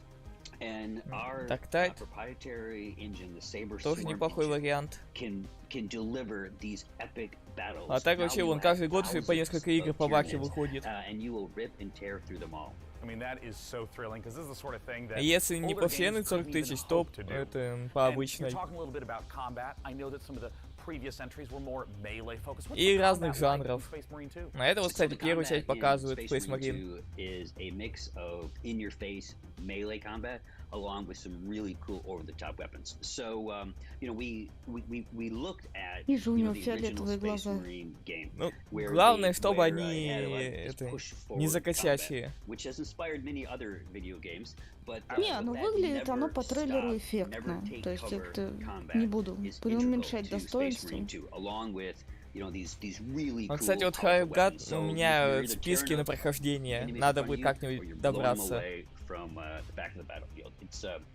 And our proprietary engine, the Saber
тоже неплохой вариант.
can deliver these epic battles.
А так вообще вон каждый год по несколько игр по баке выходит.
And you will rip and tear through them all.
I mean, that is so thrilling because this is the sort of thing that
если не по вселенной 40 тысяч, то это по обычной. И разных жанров. На это вот, кстати, первую часть показывает Space Marine.
Along with some really cool over-the-top weapons. So, you know, we looked at the original Space Marine game.
Ну, главное, чтобы они не закосячие.
Which has inspired many other video games.
Не, ну выглядит оно по трейлеру эффектно. То есть это не буду преуменьшать достоинства.
Кстати, вот Хайгад у меня в списке на прохождение. Надо будет как-нибудь добраться.
From the back of the battlefield.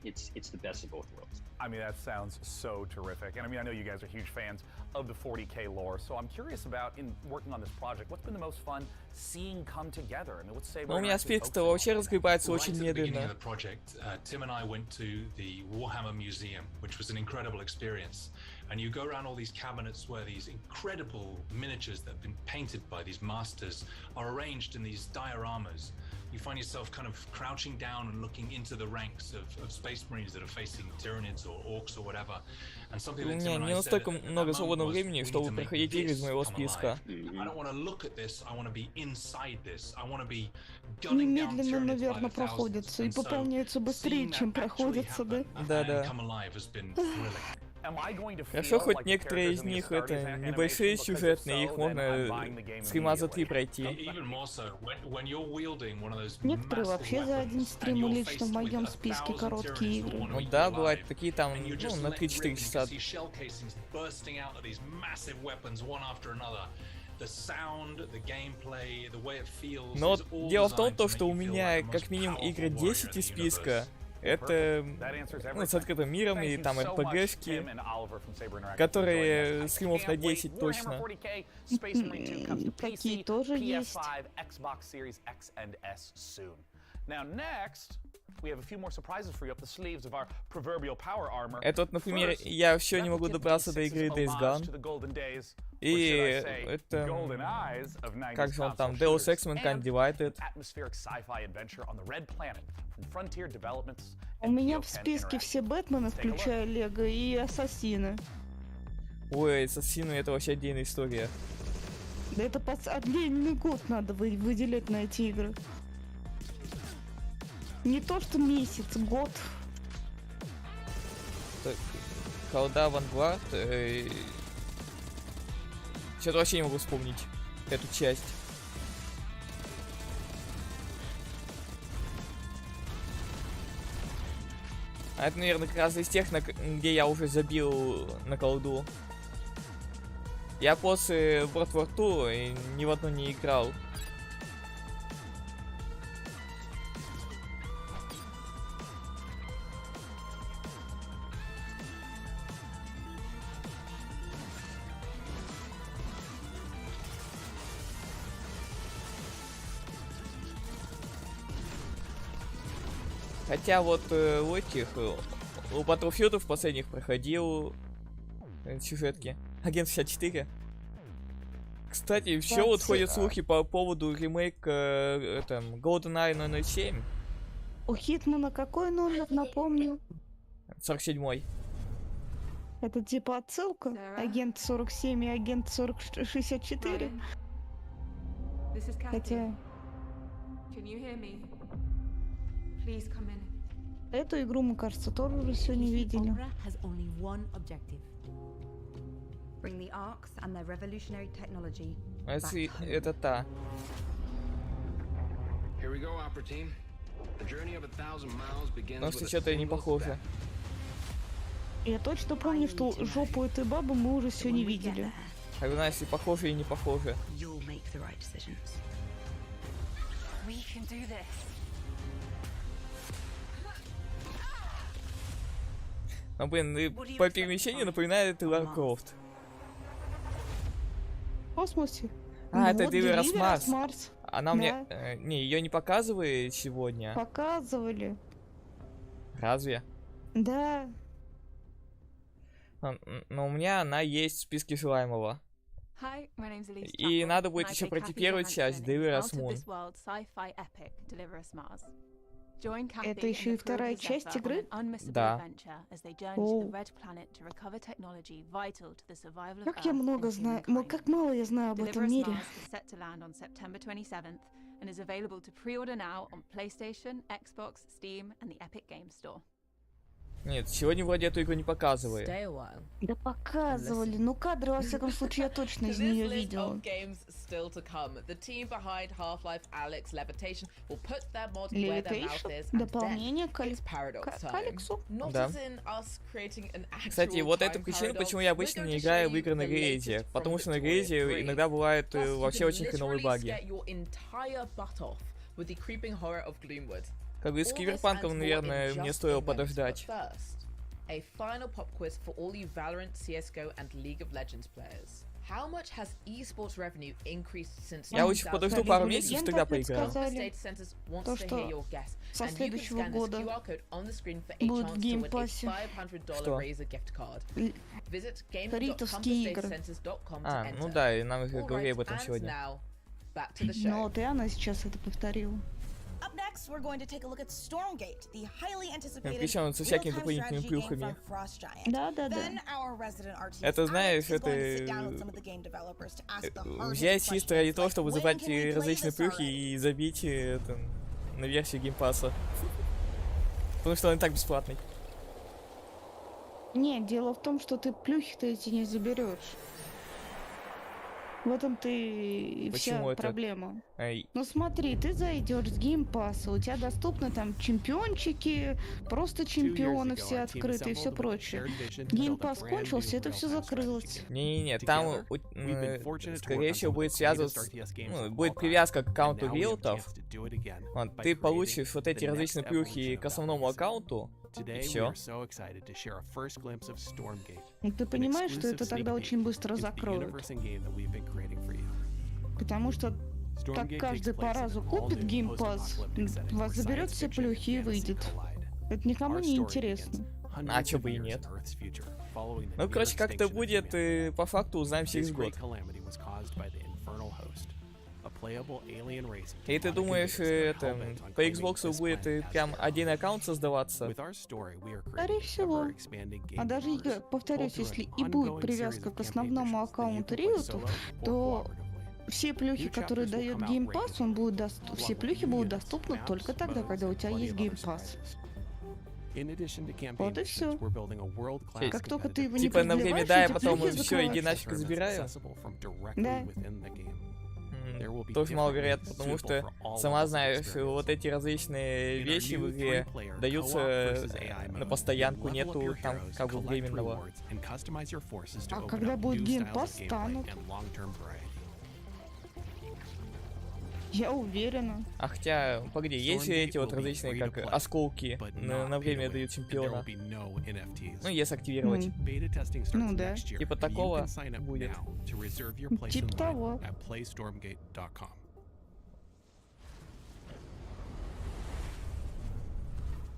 It's the best of both worlds.
I mean, that sounds so terrific. And I mean, I know you guys are huge fans of the 40K lore, so I'm curious about, in working on this project, what's been the most fun seeing come together? I mean, what's
у меня список-то вообще разгребается очень медленно.
Tim and I went to the Warhammer Museum, which was an incredible experience. And you go around all these cabinets where these incredible miniatures that have been painted by these masters are arranged in these dioramas. You find yourself kind of crouching down and looking into the ranks of Space Marines that are facing Tyranids or Orcs or whatever. And something that Tim and I said
много свободного времени, чтобы проходить игры из моего списка.
I don't want to look at this. I want to be inside this. I want to be gunning down
Медленно, наверное, проходятся и пополняются быстрее, чем проходятся, да?
Да-да. Хорошо, хоть некоторые из них это небольшие сюжетные, их можно стрима за 3 пройти.
Некоторые вообще за один стрим лично в моем списке короткие игры.
Ну да, бывают такие там, ну, на 3-4 часа. Но вот дело в том, что у меня как минимум игры 10 из списка. Это, ну, с открытым миром и там РПГшки, которые стримов на 10 точно.
Такие тоже есть.
Это вот, например, я все не могу добраться до игры Days Gone. И это... Как же он там? Deus Ex Mankind Divided.
У меня в списке все Бэтмены, включая Лего, и Ассасины.
Ой, Ассасины — это вообще отдельная история.
Да это отдельный год надо выделять на эти игры. Не то что месяц, год.
Так, колда Vanguard. Что-то вообще не могу вспомнить эту часть. А это, наверное, как раз из тех, где я уже забил на колду. Я после World War II ни в одну не играл. Хотя вот у этих, у Battlefield последних проходил сюжетки. Агент 64. Кстати, еще вот ходят слухи по поводу ремейка GoldenEye 007.
У Хитмана какой номер, напомню?
47-й.
Это типа отсылка? Агент 47 и агент 64? Хотя... Эту игру мы, кажется, тоже уже сегодня видели.
Это та. Но что-то не похоже.
Я точно помню, что жопу этой бабы мы уже сегодня видели.
А у нас и похоже, и не похоже. Ну, блин, по перемещению напоминает Лара Крофт.
В космосе?
А, это Deliverance Mars.
Mars.
Она мне... не, ее не показывает сегодня.
Показывали.
Разве?
Да.
Но у меня она есть в списке желаемого. И надо будет еще пройти первую часть Deliverance Moon.
Это еще и вторая часть игры?
Да.
О. Как я много знаю, как мало я знаю об этом мире.
Нет, сегодня вроде эту игру не показывают.
Да показывали, ну кадры, во всяком случае, я точно из нее видела. Дополнение к Алексу?
Да. Кстати, вот эту причину, почему я обычно не играю в игры на Грейзе. Потому что на Грейзе иногда бывают вообще очень хреновые баги. Как бы с Киберпанком, наверное, мне стоило подождать. Я лучше подожду пару месяцев, тогда поиграю.
То, что со следующего года будет в геймпассе.
Что?
Ритовские игры.
А, ну да, и нам их говорили об этом сегодня.
Ну вот и она сейчас это повторила.
Причем со всякими дополнительными плюхами.
Да.
Это, знаешь, это... взять чисто ради того, чтобы забрать различные плюхи и забить это на версию геймпасса. Потому что он и так бесплатный.
Нет, дело в том, что ты плюхи-то эти не заберешь. В этом-то и вся проблема. Ну смотри, ты зайдешь с геймпасса, у тебя доступны там чемпиончики, просто чемпионы все открыты и все прочее. Геймпасс кончился, это все закрылось.
Не-не-не, там, скорее всего, будет связываться, будет привязка к аккаунту рилтов. Ты получишь вот эти различные плюхи к основному аккаунту, и все.
Ты понимаешь, что это тогда очень быстро закроют? Потому что так каждый по разу купит геймпасс, вас заберет все плюхи и выйдет. Это никому не интересно.
А чё бы и нет. Ну, короче, как это будет, по факту узнаем через год. И ты думаешь, это по Xbox будет прям один аккаунт создаваться?
Скорее всего. А даже, повторюсь, если и будет привязка к основному аккаунту рилтов, то все плюхи, которые дает Game Pass, он будет все плюхи будут доступны только тогда, когда у тебя есть Game Pass. Вот и все. Как только ты его не
типа на время, да, и потом все, иди
нафиг
нафиг забираю.
Да.
Тоже маловероятно, потому что, сама знаешь, вот эти различные вещи в игре даются на постоянку, нету там как бы временного.
А когда будет Game Pass, станут. Я уверена.
А хотя, погоди, есть же эти вот различные как осколки на время дают чемпиона. Ну, если активировать.
Ну да.
Типа такого будет.
Типа того.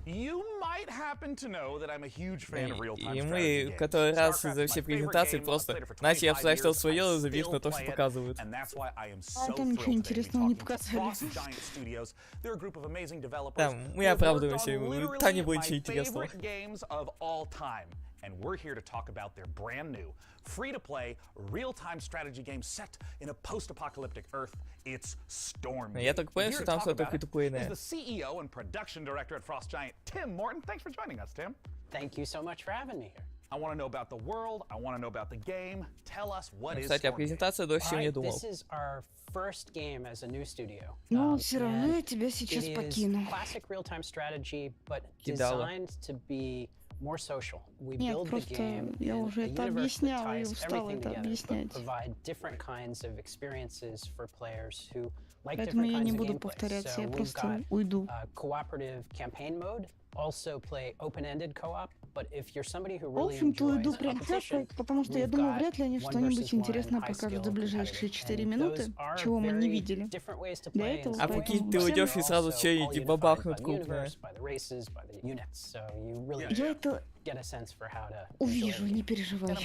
You might happen to know that I'm a huge fan of real-time
И
strategy
мы
games.
который раз за все
StarCraft's my
презентации
favorite game.
просто
I've played it for
начали
25
обсуждать что
years.
свое,
I
забив
still
на то, что
play it,
показывают.
and that's why I am
А
so
там ничего
thrilled today to be
интересного не
talking to
показали.
Frost Giant Studios. They're a group of amazing developers
Там
who
мы
have worked
оправдываемся,
on
там не было
literally
ничего
my
интересного.
favorite games of all time. And we're here to talk about their brand new, free-to-play, real-time strategy game set in a post-apocalyptic Earth. It's Stormgate.
Я только понял,
Here
что
to
там
talk
что-то
about it
фри-то-плейное.
is the CEO and production director at Frost Giant, Tim Morton. Thanks for joining us, Tim.
Thank you so much for having me here.
I want to know about the world. I want to know about the game. Tell us what is
Кстати, а
Stormgate.
презентация дольше, чем я думал.
This is our first game as a new studio.
Но все равно я тебя сейчас покину.
Classic real-time strategy, but
Кидала.
designed to be more social. We
Нет,
build the
просто
game
я
in
уже
a
это
universe that
объясняла и
ties
устала
everything
это
together,
объяснять.
but provide different kinds of experiences for players who like
Поэтому
different
я не
kinds of
буду
gameplay.
повторять,
So
я
we've
просто
got
уйду.
cooperative campaign mode, also play open-ended co-op, but if you're somebody who
В
really
общем-то, уйду
enjoys
прям сейчас,
competition,
потому что я
we've
думаю,
got
вряд ли они
one
что-нибудь
versus one
интересное
high
покажут
skill
за ближайшие
competitive.
4
And
минуты,
those are
чего мы не
very
видели.
different ways to
До
play
этого,
and
А
so
прикинь, ты
forth.
уйдешь и сразу
Also
что-нибудь
all
бабахнут
unified by the
крупное.
universe, by the races, by the units, so you really
Я это
get a sense for how to
увижу,
enjoy
не
it.
переживай.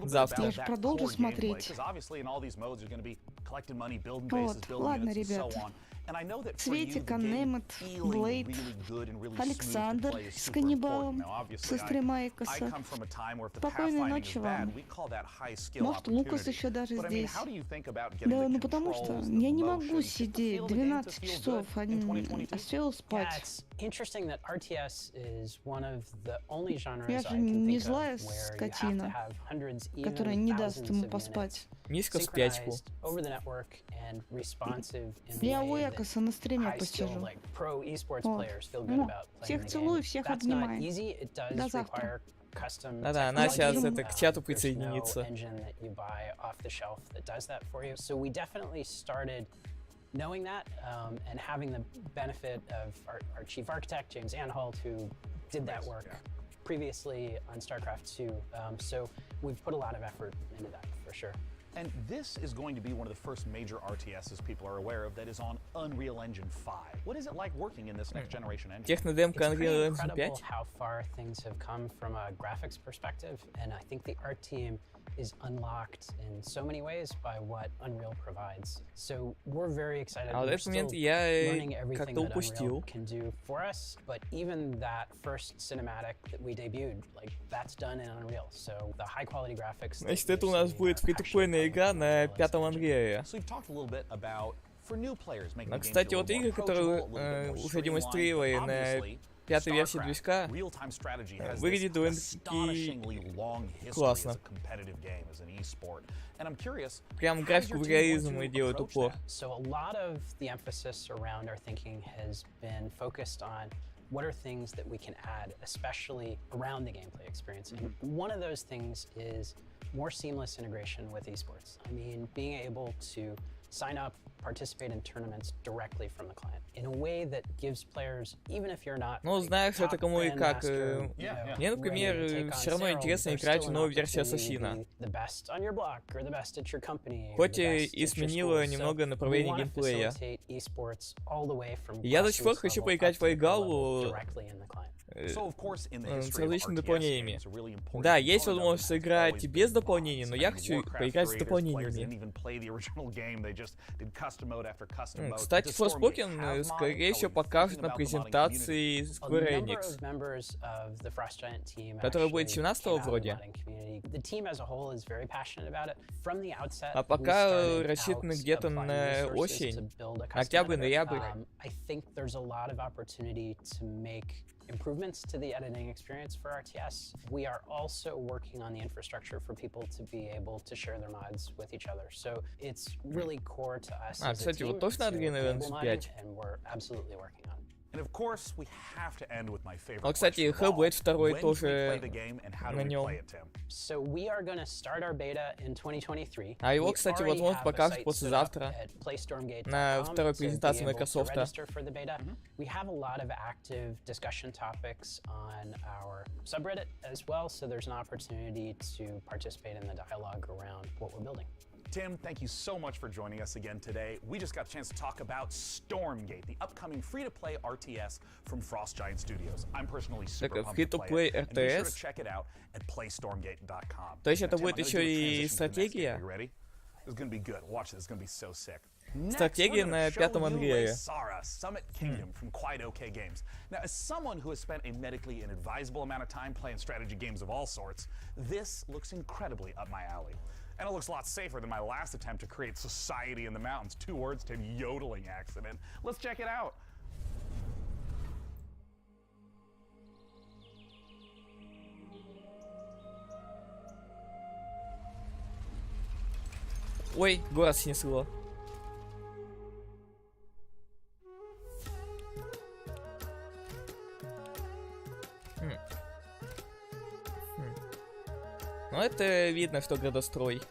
Завтра.
Я же продолжу смотреть. Вот, ладно, ребят. Цветика, Немет, Блейд, Александр с каннибалом, со стрима Экоса. Спокойной ночи вам. Может, Лукас еще даже здесь. Да, ну потому что я не могу сидеть 12 часов, а все спать.
Interesting that RTS is one of the only genres
Я
I
же
can
не
think
злая
of where you have to
скотина,
have hundreds,
которая
even
не даст
thousands
ему
of
поспать.
Мишка в спячку.
synchronized over the network and responsive in the
Я у
way that
Экоса на стриме
high-skilled,
посижу.
like pro esports
Вот.
players feel good
Ну,
about playing
всех
the
целую,
game.
всех
That's not
обнимаю.
easy. It does
До завтра.
require custom
Да-да, она
technology.
сейчас это к чату
There's no
присоединится.
engine that you buy off the shelf that does that for you. So we definitely started knowing that and having the benefit of our chief architect, James Anhalt, who did that work previously on StarCraft 2. So we've put a lot of effort into that for sure.
And this is going to be one of the first major RTSs people are aware of that is on Unreal Engine 5. What is it like working in this next generation engine?
Технодемка
It's pretty
Unreal Engine
incredible
5.
how far things have come from a graphics perspective, and I think the art team is unlocked in so many ways by what Unreal provides. So we're very excited.
А вот
We're
этот момент
still
я
learning everything
как-то
that Unreal
упустил.
can do for us, but even that first cinematic that we debuted, like that's done in Unreal. So the high quality graphics. that
Значит,
you're
это у нас
seeing
будет
are
фри-то-плейная игра на пятом Unreal.
So we've talked a little bit about for new players making
Но,
the game
кстати,
feel a
вот
little
игры,
more
которые
approachable, a little bit more
уже
streamlined.
демонстрировали на
Obviously,
пятой версии
StarCraft,
движка,
real-time strategy has
выглядит
this
довольно-таки
astonishingly long history
классно.
as a competitive game, as an e-sport. And I'm curious,
Прям
how does
графику
your
в
team going
реализм
to
и делает
approach
упор.
that?
So a lot of the emphasis around our thinking has been focused on what are things that we can add, especially around the gameplay experience. And one of those things is more seamless integration with esports. I mean, being able to sign up, participate in tournaments directly from the client in a way that gives players, even if you're not
Ну, знаешь, это кому и как.
grandmaster, you know,
Мне, например,
ready to take on
все равно
Cyril,
интересно
there's
играть
still
в
an
новую версию
opportunity to
Ассасина.
be the best on your block, or the best at your company, or
Хоть
the
и
best at your
сменила
school.
немного
So
направление
we wanna
геймплея.
facilitate esports all the way from
И я до сих пор
grassroots
хочу
level
поиграть
up
в
to the pro level
Айгалу
directly in the client.
So, of course, in the
с
history of
различными
RTS
дополнениями.
games, a really important
Да, есть
component of
возможность
it has
сыграть
always
и без
been
дополнений,
mods.
но
I
я
mean,
хочу
Warcraft
поиграть с
creators, players didn't
дополнениями.
even play the original game, they just did custom
Кстати, Forspoken, скорее всего, покажут на презентации Square Enix, которая будет 17-го вроде. А пока рассчитаны где-то на осень, октябрь-ноябрь.
Improvements to the editing experience for RTS. We are also working on the infrastructure for people to be able to share their mods with each other. So it's really core to us as a team to global modding, and we're absolutely working on it.
And of course, we have to end with my favorite
Вот, кстати, Hellblade 2 тоже на нем.
So we are going to start our beta in 2023.
А его, кстати, возможно, покажут послезавтра на второй презентации Microsoft.
We have a lot of active discussion topics on our subreddit as well, so there's an opportunity to participate in the dialogue around what we're building.
Tim, thank you so much for joining us again today. We just got a chance to talk about Stormgate, the upcoming free-to-play RTS from Frost Giant Studios. I'm personally super pumped to play it, and be sure to check it out at playstormgate.com.
То есть это будет еще и стратегия?
It's gonna be good. Watch this. It's gonna be so sick.
Стратегия на пятом ангеле.
Summit Kingdom from Quite OK Games. Now, as someone who has spent a medically inadvisable amount of time playing strategy games of all sorts, this looks incredibly up my alley. And it looks a lot safer than my last attempt to create society in the mountains. 2 words to yodeling accident. Let's check it out.
Ой, город снесло. Ну, это видно, что градострой.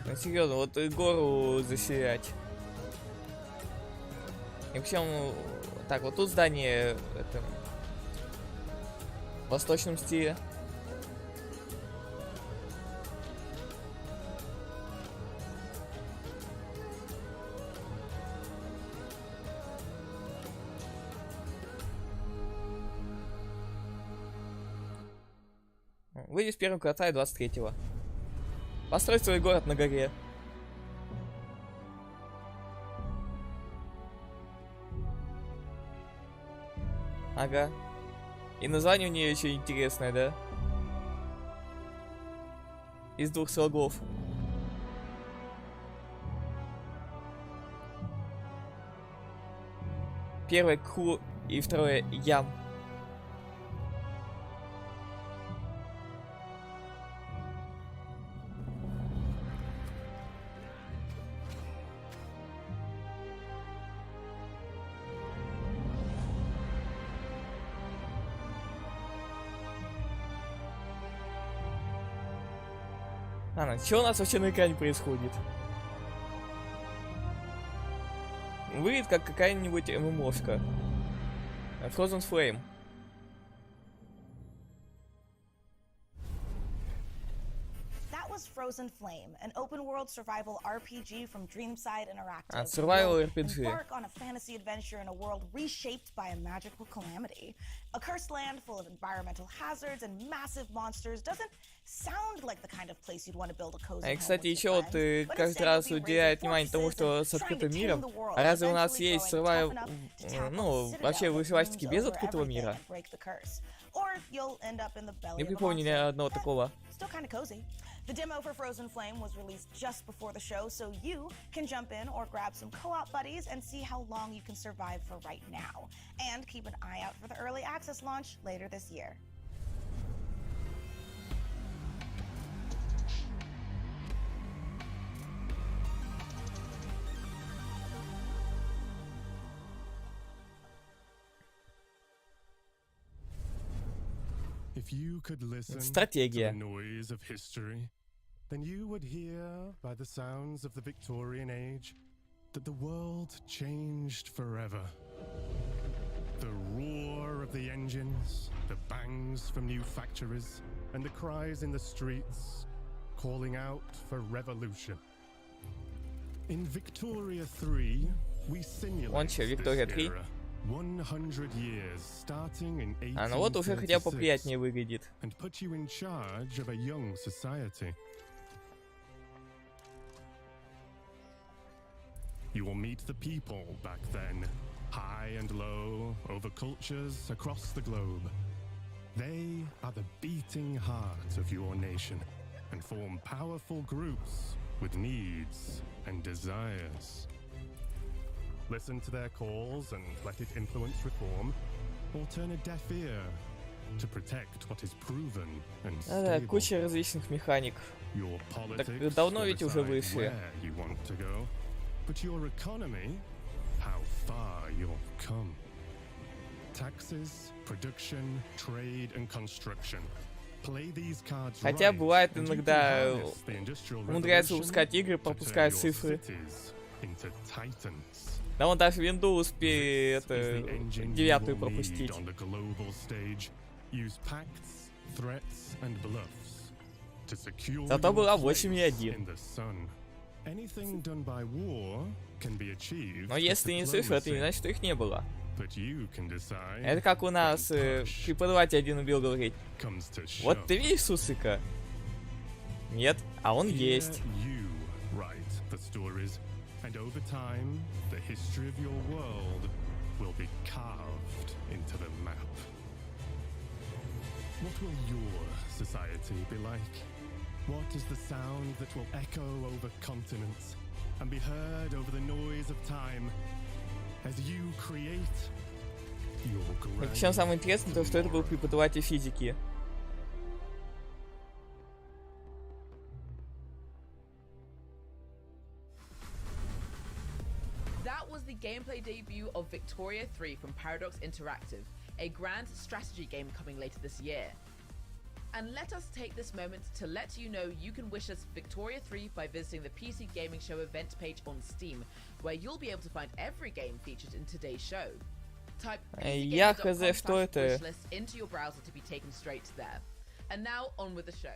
Ну, серьезно, вот гору заселять. И причем, так, вот тут здание это, в восточном стиле. Выйди в первом квартале 23-го. Построй свой город на горе. Ага. И название у нее еще интересное, да? Из 2 слогов. Первое Ку и второе Ям. Что у нас вообще на экране происходит? Выглядит как какая-нибудь ММОшка. Frozen Flame.
Frozen Flame, an open-world survival RPG from Dreamside Interactive.
Survival RPG.
Embark on a fantasy adventure in a world reshaped by a magical calamity. A cursed land full of environmental hazards and massive monsters doesn't sound like the kind of place you'd want to build a cozy home.
Кстати, еще вот каждый раз уделяет внимание тому, что с открытым миром. А разве у нас есть survival, ну, вообще выживальщики без открытого мира? Не припомню ни одного такого.
The demo for Frozen Flame was released just before the show, so you can jump in or grab some co-op buddies and see how long you can survive for right now. And keep an eye out for the early access launch later this year.
If you could listen
Стратегия.
to the noise of history, then you would hear by the sounds of the Victorian age that the world changed forever. The roar of the engines, the bangs from new factories, and the cries in the streets calling out for revolution. In Victoria 3, we simulate
Victoria 3?
era, 100 years, starting in
А, ну вот уже хотя бы
1836,
поприятнее выглядит.
and put you in charge of a young society. You will meet the people back then, high and low, over cultures across the globe. They are the beating heart of your nation and form powerful groups with needs and desires. Listen to their calls and let it influence reform, or turn a deaf ear to protect what is proven and
Да,
stable.
куча различных механик.
Your
Так
politics
давно
will
ведь уже
decide
вышли.
where you want to go, but your economy, how far you'll come. Taxes, production, trade and construction. Play these cards
Хотя
right,
бывает
and you can
иногда
harness the Industrial
умудряется
Revolution
выпускать игры,
to turn
пропуская
your
цифры.
cities into titans.
Да он даже винду успеет
This is the engine you
девятую
will
пропустить.
need on the global stage. Use pacts, threats and bluffs to secure
Зато
your
была
place
8.1.
in the sun. Anything done by war can be achieved
Но
with
если не цифры, это не
diplomacy.
значит, что их не было.
But you can decide
Это как у нас
when push
преподаватель один убил, говорит:
comes to
вот
shove.
ты видишь Сусыка? Нет, а он
Here
есть.
you write the stories, and over time, the history of your world will be carved into the map. What will your society be like? What is the sound that will echo over continents and be heard over the noise of time as you create your
И
grand
причем самое интересное, то, что это был преподаватель физики.
That was the gameplay debut of Victoria 3 from Paradox Interactive, a grand strategy game coming later this year. And let us take this moment to let you know you can wish us Victoria 3 by visiting the PC Gaming Show event page on Steam, where you'll be able to find every game featured in today's show. Type
Я хз, что это?
PCGaming.com/wishlist into your browser to be taken straight there. And now on with the show.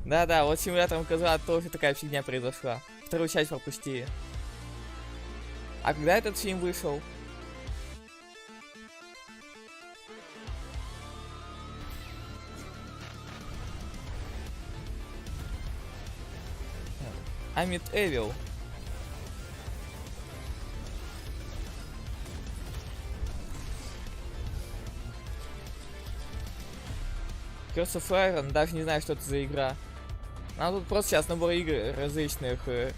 Да-да, вот с симулятором козла тоже такая фигня произошла. Вторую часть пропустили. А когда этот фильм вышел? Амит Эвил. Curse of Iron, даже не знаю, что это за игра. А тут просто сейчас набор игр различных в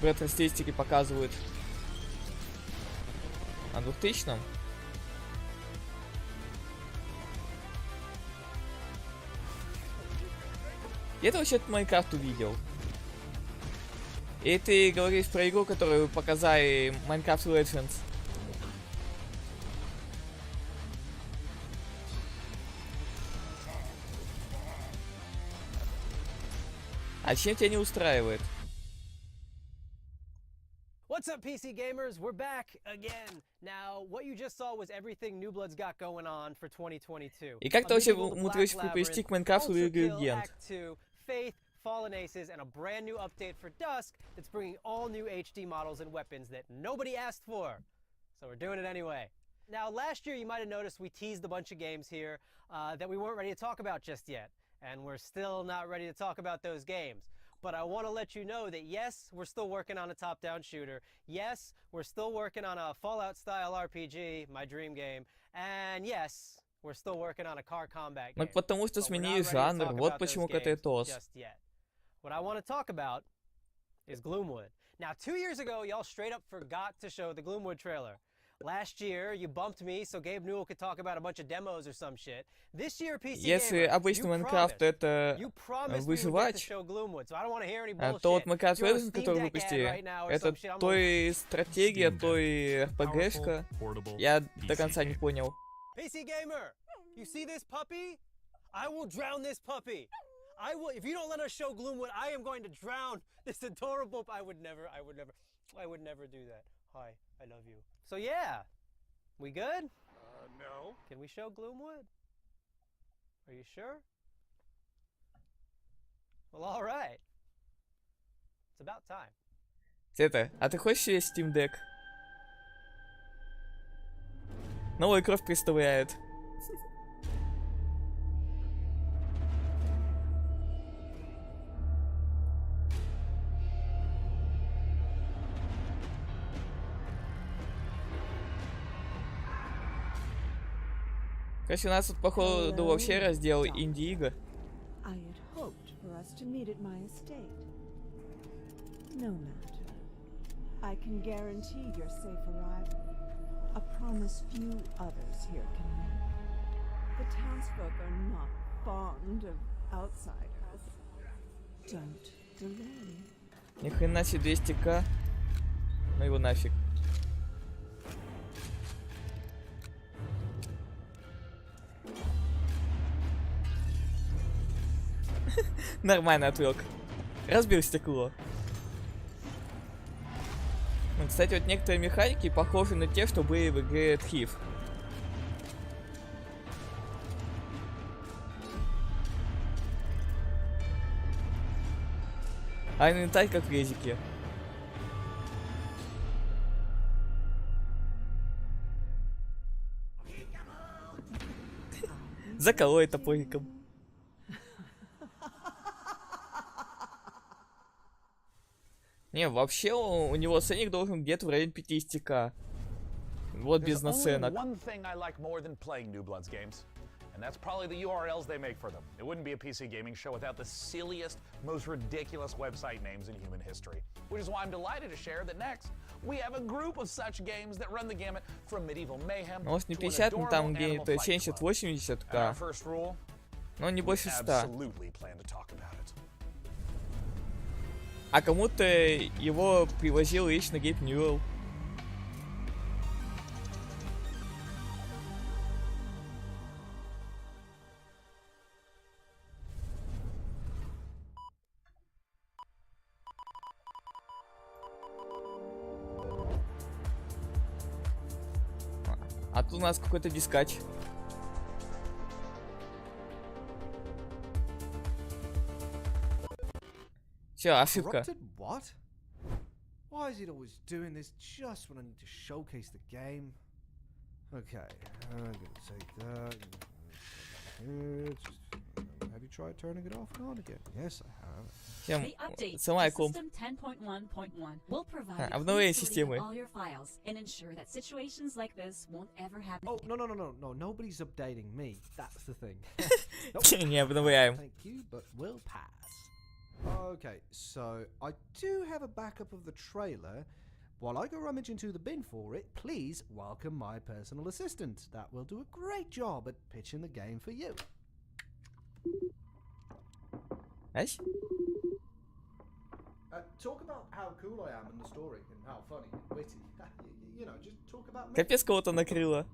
ретро-стилистике показывают. На 2000-м. Я-то вообще-то Майнкрафт увидел. И ты говоришь про игру, которую показали Minecraft Legends. А чем тебя не устраивает?
What's up, PC gamers? We're back again. Now, what you just saw was everything New Blood's got going on for 2022.
И как ты вообще умудрился привести к Майнкрафту ингредиент?
Faith, Fallen Aces, and a brand new update for Dusk that's bringing all new HD models and weapons that nobody asked for. So we're doing it anyway. Now, last year you might have noticed we teased a bunch of games here that we weren't ready to talk about just yet. And we're still not ready to talk about those games. But I want to let you know that yes, we're still working on a top-down shooter. Yes, we're still working on a Fallout-style RPG, my dream game. And yes, we're still working on a car combat game.
Ну, потому что сменили жанр, вот почему это тос.
What I want to talk about is Gloomwood. Now, 2 years ago, y'all straight up forgot to show the Gloomwood trailer. Last year, you bumped me so Gabe Newell could talk about a bunch of demos or some shit. This year, PC
Если обычно Майнкрафт это выживач, то вот Майнкрафт Legends, который выпустили, это то и стратегия, то и РПГшка. Я до конца не понял.
PC Gamer, you see this puppy? I will drown this puppy. I will. If you don't let us show Gloomwood, I am going to drown this adorable. I would never do that. Hi, I love you. So yeah, we good?
No.
Can we show Gloomwood? Are you sure? Well, all right. It's about time.
Это, а ты хочешь себе Steam Deck? Новая кровь представляет. Короче, у нас тут, походу, вообще раздел инди-игр.
I had hoped for us to meet at my estate. No matter. I can guarantee your safe arrival. A promise few others here can make. The townsfolk are not fond of outsiders. Don't delay.
Ни хрена себе 200к. Ну его нафиг. Нормально отвлек. Разбил стекло. Ну, кстати, вот некоторые механики похожи на те, что были в игре Thief. А инвентарь как в резике. Заколой топориком. Не, вообще у него ценник должен где-то в районе 50к. Вот без наценок.
And that's probably the URLs they make for them. It wouldn't be a PC gaming show without the silliest, most ridiculous website names in human history. Which is why I'm delighted to share that next, we have a group of such games that run the gamut from medieval mayhem
Может не 50, но там где-то 70-80к. Но не больше 100. А кому-то его привозил лично Гейб Ньюэлл. А тут у нас какой-то дискач. Все, ошибка.
What? Why is it always doing this just when I need to showcase the game? Okay, I'm gonna take that. Have you tried turning it off and on again? Yes, I have.
The update to System
10.1.1 will provide
обновление системы.
all your files and ensure that situations like this won't ever happen.
Oh, no, nobody's updating me. That's the thing.
Не обновляем.
Thank you, but we'll pass. Okay, so I do have a backup of the trailer. While I go rummage into the bin for it, please welcome my personal assistant. That will do a great job at pitching the game for you.
Nice.
Talk about how cool I am in the story and how funny and witty. You know, just talk about me.
Капец, кого-то накрыло.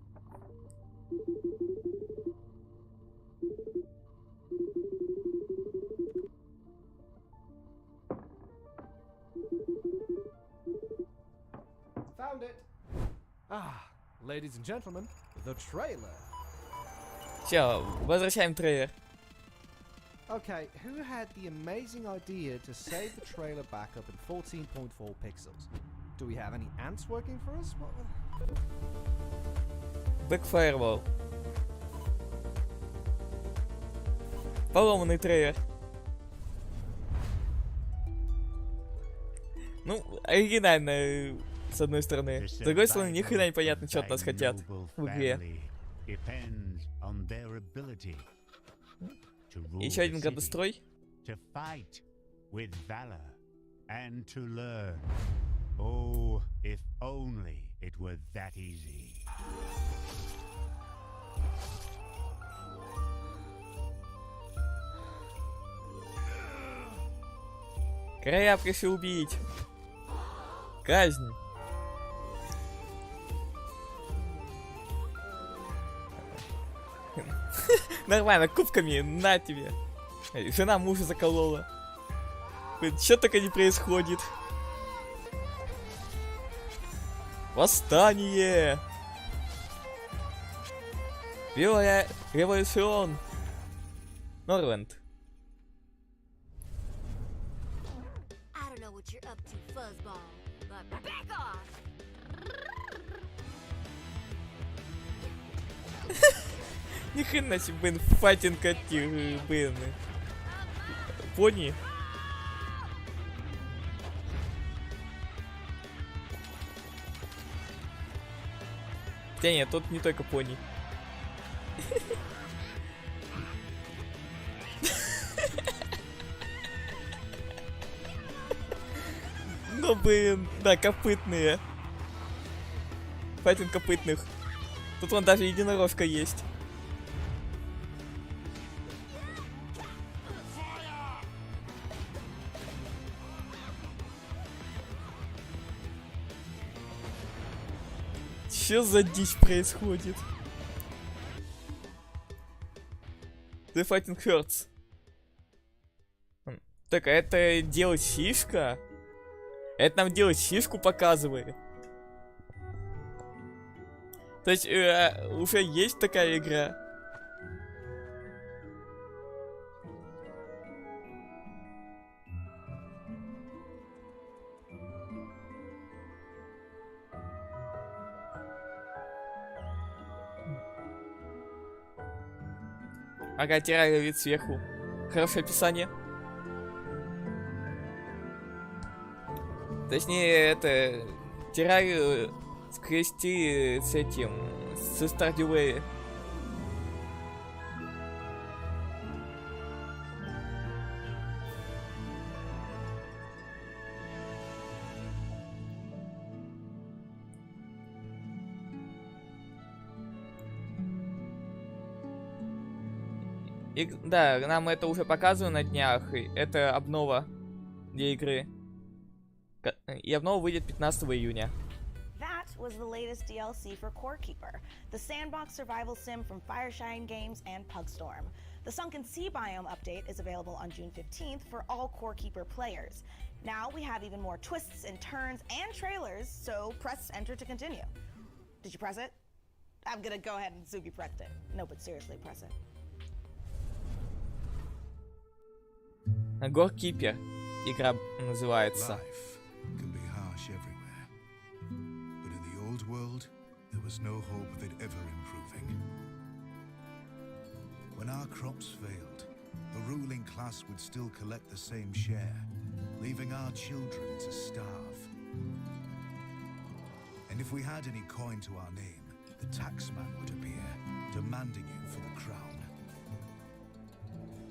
Found it. Ah, ladies and gentlemen, the trailer.
Все, возвращаем трейлер.
Okay, who had the amazing idea to save the trailer backup in 14.4 pixels? Do we have any ants working for us?
Back Firewall. Поломанный трейлер. Ну, оригинально, с одной стороны. С другой стороны, ни хрена непонятно, что от нас хотят в игре. Еще один градострой.
Oh, if only it were that easy.
Короля пришли убить. Казнь. Нормально, кубками, на тебе. Жена мужа заколола. Что только не происходит. Восстание! Белая революцион! Норленд. Ни хрена себе, блин, файтинг этих, блин, пони. Хотя нет, тут не только пони. Ну, блин, да, копытные. Файтинг копытных. Тут вон даже единорожка есть. Что за дичь происходит? The fighting hurts. Так, а это делать фишка? Это нам делать фишку показывает. То есть уже есть такая игра. Ага, террария вид сверху. Хорошее описание. Точнее, это... террарию скрести с этим... со Stardew. И, да, нам это уже показывают на днях. Это обнова для игры. И обнова выйдет 15 июня.
That was the latest DLC for Core Keeper, the sandbox survival sim from Fireshine Games and Pugstorm. The Sunken Sea biome update is available on June 15th for all Core Keeper players. Now we have even more twists and turns and trailers, so press enter to continue. Did you press it? I'm gonna go ahead and assume you pressed it. No, but seriously, press it.
Горкипер игра называется.
Can be harsh everywhere. But in the old world, there was no hope of it ever improving. When our crops failed, the ruling class would still collect the same share, leaving our children to starve. And if we had any coin to our name, the taxman would appear, demanding it for the crown.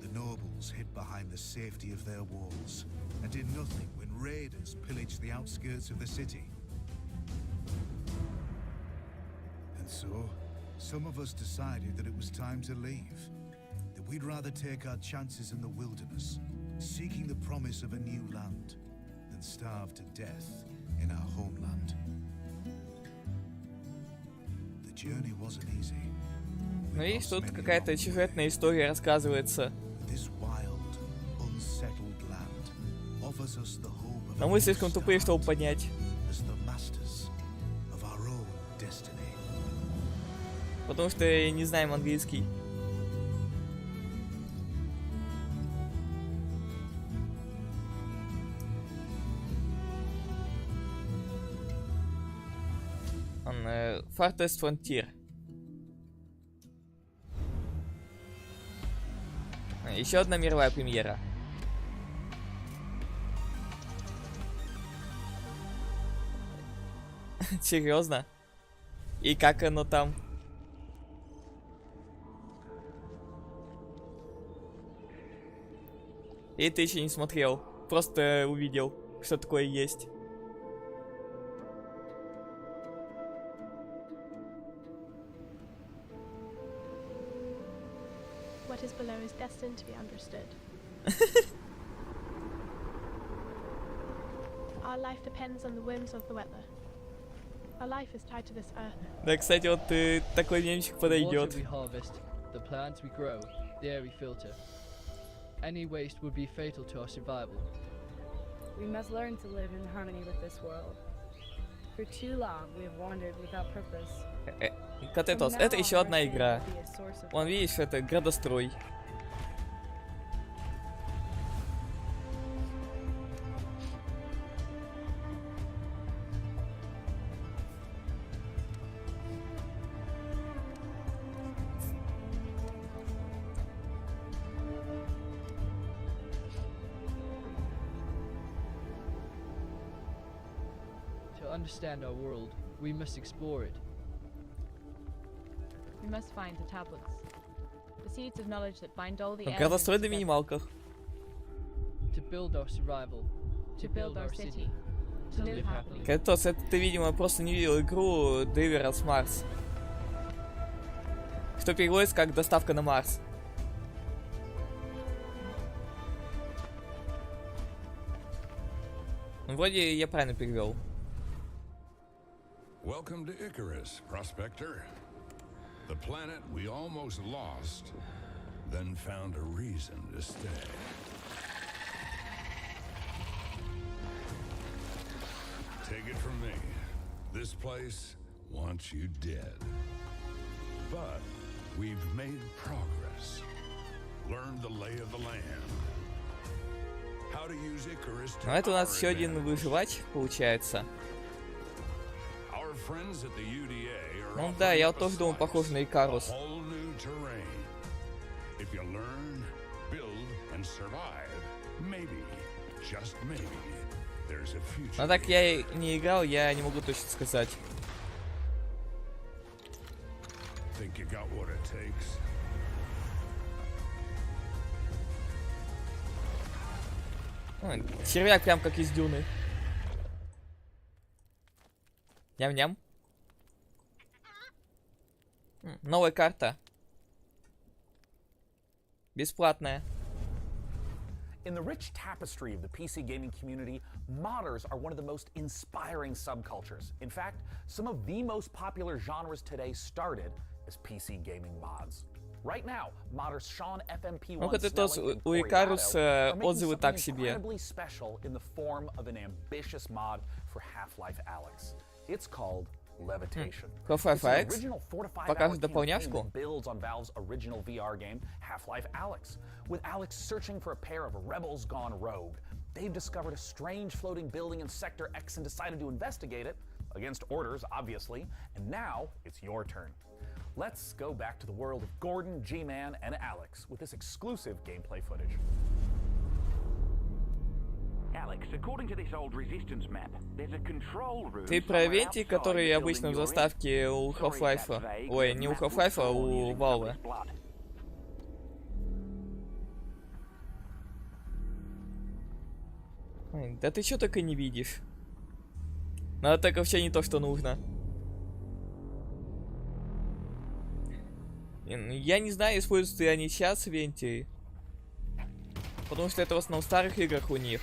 The nobles hid behind the safety of their walls and did nothing when raiders pillaged the outskirts of the city. And so, some of us decided that it was time to leave, that we'd rather take our chances in the wilderness, seeking the promise of a new land, than starve to death in our homeland. The journey wasn't easy.
Ну и тут какая-то сюжетная история рассказывается. Но мы слишком тупые, чтобы понять. Потому что не знаем английский. Farthest Frontier. Еще одна мировая премьера. Серьезно? И как оно там? И ты еще не смотрел, просто увидел, что такое есть.
What is below is destined to be understood. Our life depends on the whims of the weather. Our life is tied to this earth.
Да, кстати, вот такой мемчик подойдет.
The water we harvest, the plants we grow, the air we filter. Any waste would be fatal to our survival.
We must learn to live in harmony with this world. For too long we have wandered without purpose.
Катетос, это еще одна игра. Вон, видишь, это градострой.
to understand our world, we must explore it.
We must find the tablets. The seeds of knowledge that bind all the
Когда строй на минималках.
To build our survival.
To build our city. To live happily.
Катос, это ты, видимо, просто не видел игру Deliverance Mars. Что переводится как доставка на Марс. Вроде я правильно перевел.
Welcome to Icarus, Prospector. The planet we almost lost, then found a reason to stay. Take it from me. This place wants you dead. But we've made progress. Learned the lay of the land. How to use Icarus to
Ну это у нас еще один выживач получается.
Our friends at the UDA are
Ну да, я вот тоже думал, похож на Икарус.
If you learn, build, and survive, maybe, just maybe, there's a future.
Но так я не играл, я не могу точно сказать.
Think you got what it takes?
Червяк прям как из Дюны. Ням-ням. Новая карта. Бесплатная.
In the rich tapestry of the PC gaming community, modders are one of the most inspiring subcultures. In fact, some of the most popular genres today started as PC gaming mods. Right now, modders Sean FMP1
Ну, это тот, у Икарус отзывы так себе.
incredibly special in the form of an ambitious mod for Half-Life Alyx. It's called Levitation.
Half-Life Alyx покажет дополняшку.
Builds on Valve's original VR game, Half-Life Alyx. With Alyx searching for a pair of rebels gone rogue, they've discovered a strange floating building in Sector X and decided to investigate it, against orders, obviously, and now it's your turn. Let's go back to the world of Gordon, G-Man, and Alyx with this exclusive gameplay footage.
Ты про венти, которые обычно в заставке у Half-Life. Ой, не у Half-Life, а у Valve. Ой, да ты чё только не видишь? Надо так вообще не то, что нужно. Я не знаю, используют ли они сейчас венти. Потому что это в основном в старых играх у них.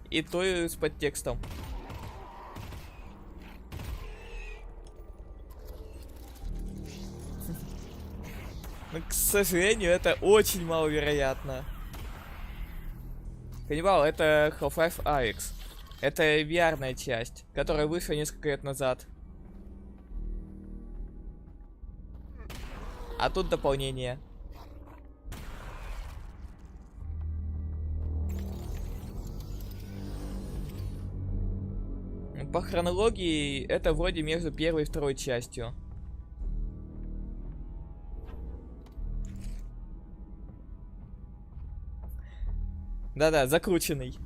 И то и с подтекстом. Но, к сожалению, это очень маловероятно. Каннибал, это Half-Life Alyx. Это VR-ная часть, которая вышла несколько лет назад. А тут дополнение. По хронологии это вроде между первой и второй частью. Да-да, закрученный.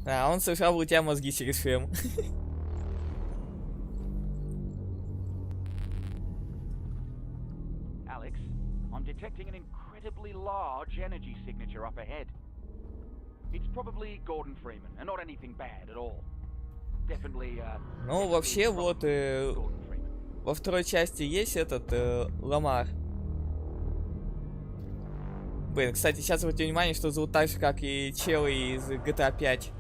А, он сожрал у тебя мозги через шлем.
Alex, I'm detecting an incredibly large energy signature up ahead. It's probably Gordon Freeman, and not anything bad at all. Definitely,
Ну, вообще, вот, во второй части есть этот, Ламар. Блин, кстати, сейчас обратите внимание, что зовут так же, как и челы из GTA 5.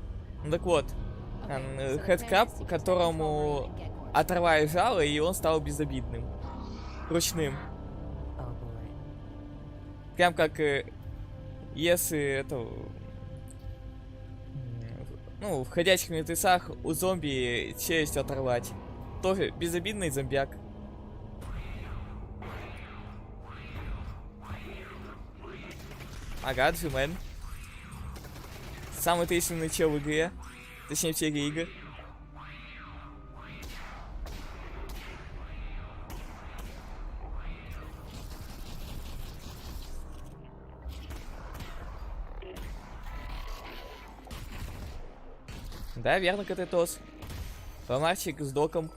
Ну так вот, Хэдкраб, которому оторвали жало, и он стал безобидным. Ручным. Прям как если это... Ну, в ходячих мертвецах у зомби челюсть оторвать. Тоже безобидный зомбяк. Ага, G-Man. Самый таинственный чел в игре. Точнее, в серии игр. Да, верно, Катетос. Фонарчик с доком.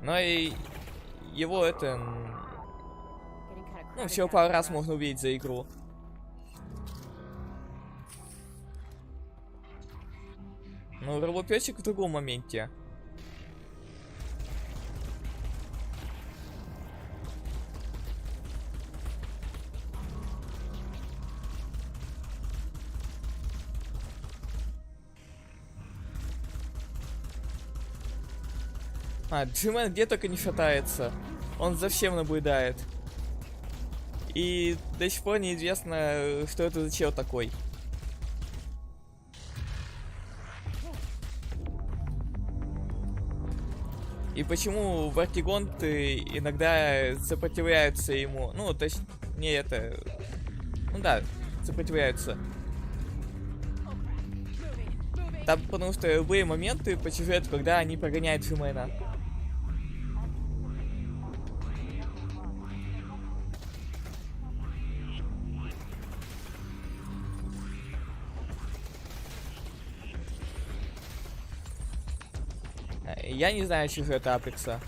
Но и его это... Ну, всего пару раз можно увидеть за игру. Ну, робопёчек в другом моменте. G-Man где только не шатается. Он за всем наблюдает. И до сих пор неизвестно, что это за чел такой. И почему вартигонты иногда сопротивляются ему. Ну, точнее это... Ну да, сопротивляются. Там потому что были моменты по сюжету, когда они прогоняют G-Mana. Я не знаю сюжета Апекса.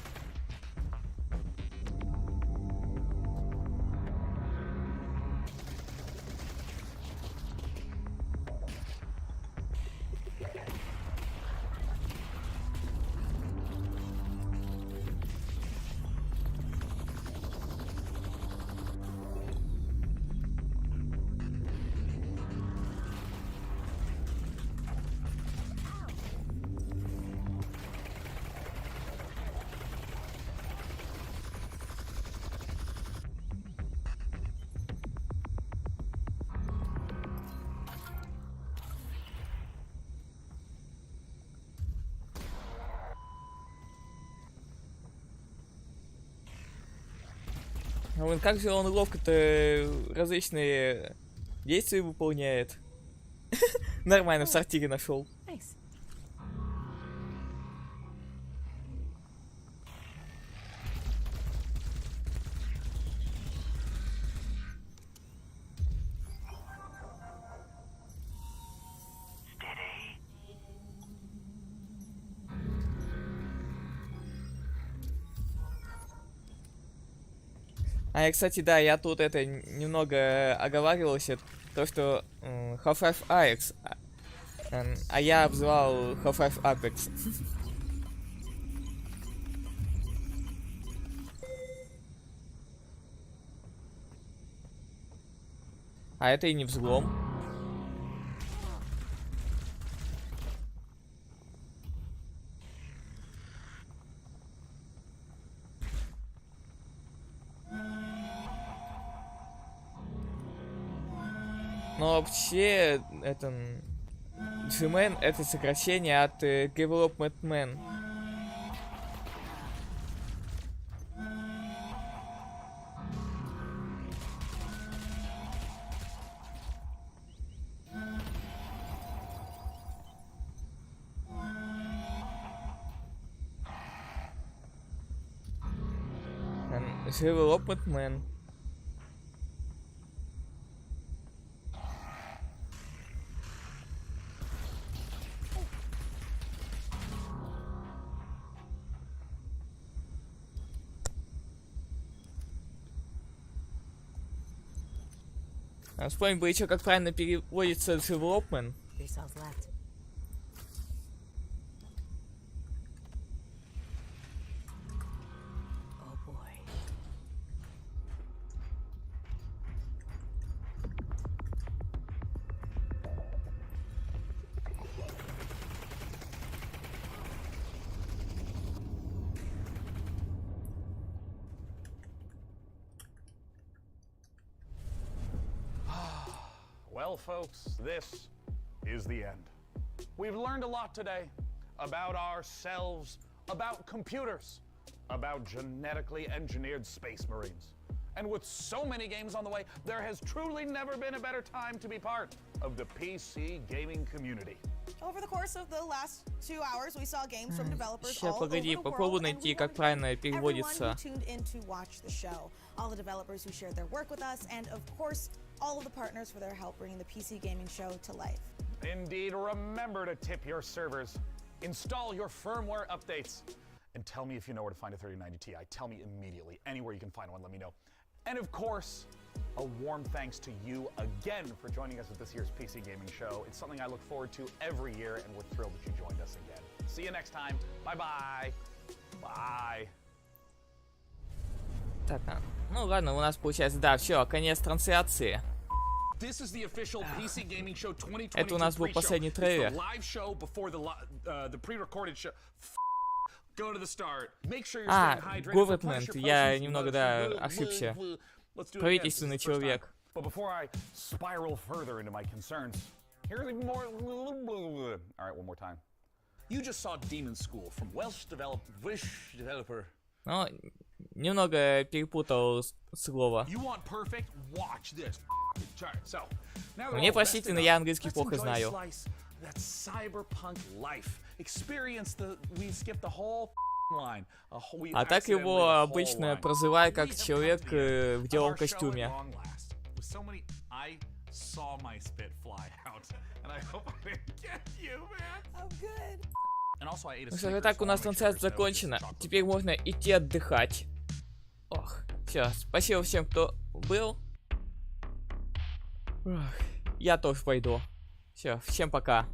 Вон как же он ловко-то различные действия выполняет. Нормально, в сортире нашел. А, и, кстати, да, я тут это немного оговаривался, то, что Half-Life Alyx, а я обзывал Half-Life Apex. А это и не взлом. Но вообще, это... G-Man это сокращение от Development Man. Development Man. Вспомнить бы еще, как правильно переводится development.
Well, folks, this is the end. We've learned a lot today about ourselves, about computers, about genetically engineered space marines. And with so many games on the way, there has truly never been a better time to be part of the PC gaming community.
Over the course of the last 2 hours, we saw games from developers
Сейчас,
all
погоди,
over the
попробую
world, and
найти,
we
как
wanted
правильно
everyone
переводится.
who tuned in to watch the show, all the developers who shared their work with us, and of course, all of the partners for their help bringing the PC gaming show to life.
Indeed, remember to tip your servers, install your firmware updates, and tell me if you know where to find a 3090 Ti. Tell me immediately. Anywhere you can find one, let me know. And of course, a warm thanks to you again for joining us at this year's PC Gaming Show. It's something I look forward to every year, and we're thrilled that you joined us again. See you next time. Bye-bye. Bye.
Так, ну ладно, у нас получается, да, все, конец трансляции.
This is the official PC Gaming Show 2022
Это у нас был последний трейлер.
live show before the pre-recorded show. Go to the start. Make sure you're
А,
staying hydrated.
government, я немного, да, ошибся. Правительственный человек.
But before I spiral further into my concerns, here's even more. All right, one more time. You just saw Demon School from Welsh developer.
Ну, немного перепутал слово.
You want perfect? Watch this. So, now
Мне простительно, я английский плохо знаю.
That cyberpunk life. Experience the. We skipped the whole line.
А так его обычно прозывают как человек в деловом костюме.
I saw my spit fly out, and I hope I didn't get you, man.
Oh, good.
And also, I ate a
Ну что, так у нас трансляция закончена. Теперь можно идти отдыхать. Ох, все, спасибо всем, кто был. Я тоже пойду. Все, всем пока.